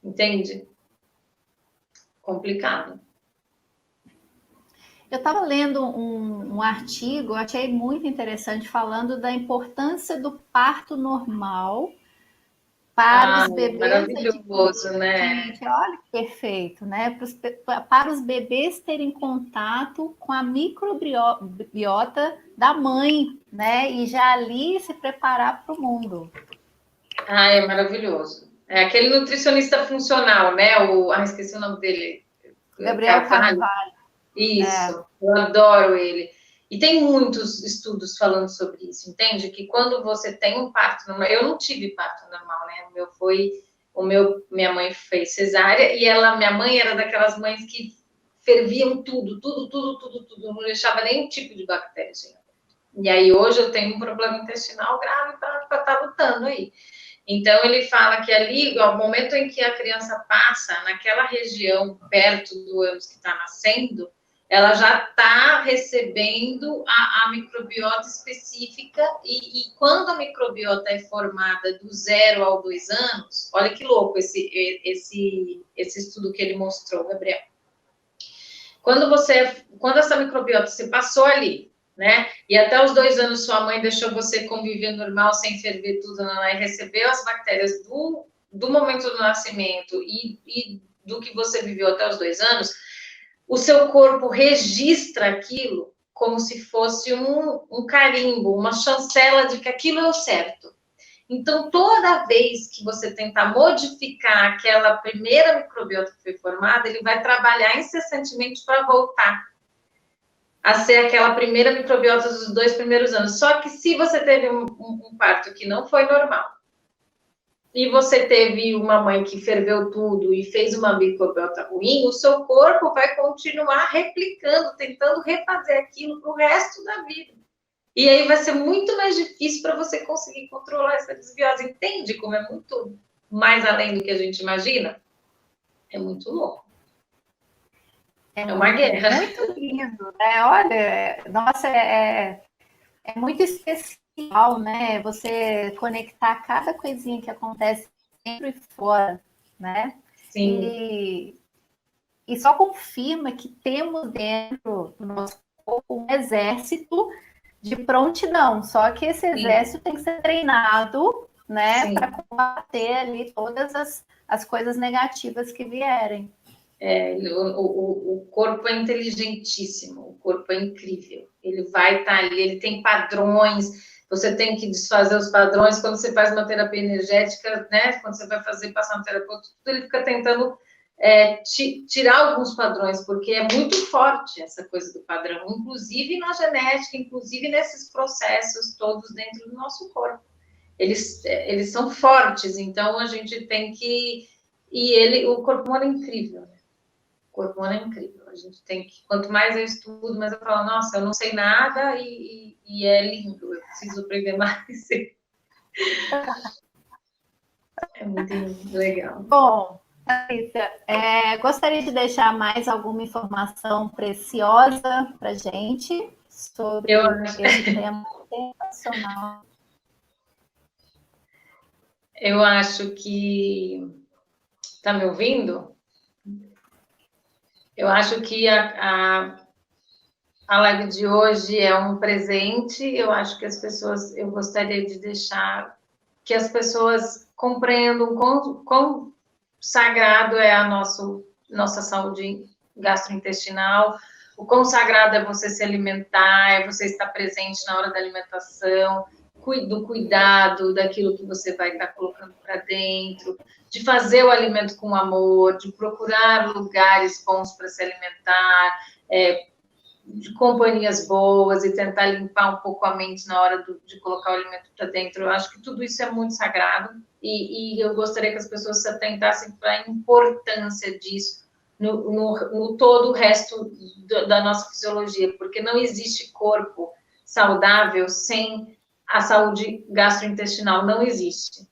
Entende? Complicado. Eu estava lendo um artigo, achei muito interessante, falando da importância do parto normal para os bebês. Maravilhoso, né? Gente, olha que perfeito, né? Para os bebês terem contato com a microbiota da mãe, né? E já ali se preparar para o mundo. É maravilhoso. É aquele nutricionista funcional, né? Esqueci o nome dele. Gabriel Carvalho. Isso, eu adoro ele. E tem muitos estudos falando sobre isso, entende? Que quando você tem um parto normal, eu não tive parto normal, né? Minha mãe fez cesárea e minha mãe era daquelas mães que ferviam tudo, não deixava nenhum tipo de bactéria. E aí hoje eu tenho um problema intestinal grave para estar lutando aí. Então, ele fala que ali, ao momento em que a criança passa naquela região perto do ânus que está nascendo, ela já está recebendo a microbiota específica e quando a microbiota é formada do 0 ao 2 anos, olha que louco esse estudo que ele mostrou, Gabriel. Quando essa microbiota se passou ali, né? E até os 2 anos sua mãe deixou você conviver normal, sem ferver tudo, e recebeu as bactérias do momento do nascimento e do que você viveu até os 2 anos, o seu corpo registra aquilo como se fosse um carimbo, uma chancela de que aquilo é o certo. Então, toda vez que você tentar modificar aquela primeira microbiota que foi formada, ele vai trabalhar incessantemente para voltar a ser aquela primeira microbiota dos 2 primeiros anos. Só que se você teve um parto que não foi normal, e você teve uma mãe que ferveu tudo e fez uma microbiota ruim, o seu corpo vai continuar replicando, tentando refazer aquilo para o resto da vida. E aí vai ser muito mais difícil para você conseguir controlar essa desbiose. Entende como é muito mais além do que a gente imagina? É muito louco. É uma guerra. Muito lindo, né? Olha, nossa, é muito especial, né? Você conectar cada coisinha que acontece dentro e fora, né? Sim. E só confirma que temos dentro do nosso corpo um exército de prontidão. Só que esse exército tem que ser treinado, né? Para combater ali todas as coisas negativas que vierem. O corpo é inteligentíssimo, o corpo é incrível. Ele vai estar ali, ele tem padrões, você tem que desfazer os padrões. Quando você faz uma terapia energética, né? Quando você vai passar um terapeuta, ele fica tentando tirar alguns padrões, porque é muito forte essa coisa do padrão, inclusive na genética, inclusive nesses processos todos dentro do nosso corpo. Eles são fortes, então a gente tem que... o corpo humano é incrível, né? O corpo humano é incrível. A gente tem que... Quanto mais eu estudo, mais eu falo, nossa, eu não sei nada e é lindo, eu preciso aprender mais. É muito legal. Bom, Alicia, gostaria de deixar mais alguma informação preciosa para a gente sobre esse tema sensacional? Eu acho que... Está me ouvindo? Eu acho que a live de hoje é um presente. Eu acho que eu gostaria de deixar que as pessoas compreendam quão sagrado é a nossa saúde gastrointestinal, o quão sagrado é você se alimentar, é você estar presente na hora da alimentação, do cuidado daquilo que você vai estar colocando para dentro, de fazer o alimento com amor, de procurar lugares bons para se alimentar, de companhias boas e tentar limpar um pouco a mente na hora de colocar o alimento para dentro. Eu acho que tudo isso é muito sagrado e eu gostaria que as pessoas se atentassem para a importância disso no todo o resto da nossa fisiologia, porque não existe corpo saudável sem a saúde gastrointestinal, não existe,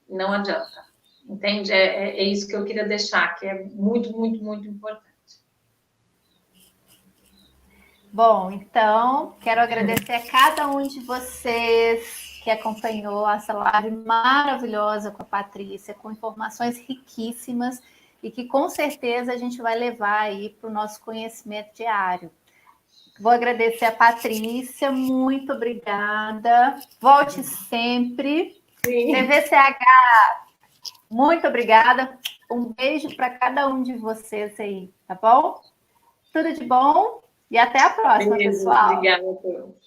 não adianta, entende? É isso que eu queria deixar, que é muito, muito, muito importante. Bom, então, quero agradecer a cada um de vocês que acompanhou essa live maravilhosa com a Patrícia, com informações riquíssimas e que com certeza a gente vai levar aí para o nosso conhecimento diário. Vou agradecer a Patrícia, muito obrigada. Volte sempre. Sim. TVCH, muito obrigada. Um beijo para cada um de vocês aí, tá bom? Tudo de bom e até a próxima, pessoal. Obrigada a todos.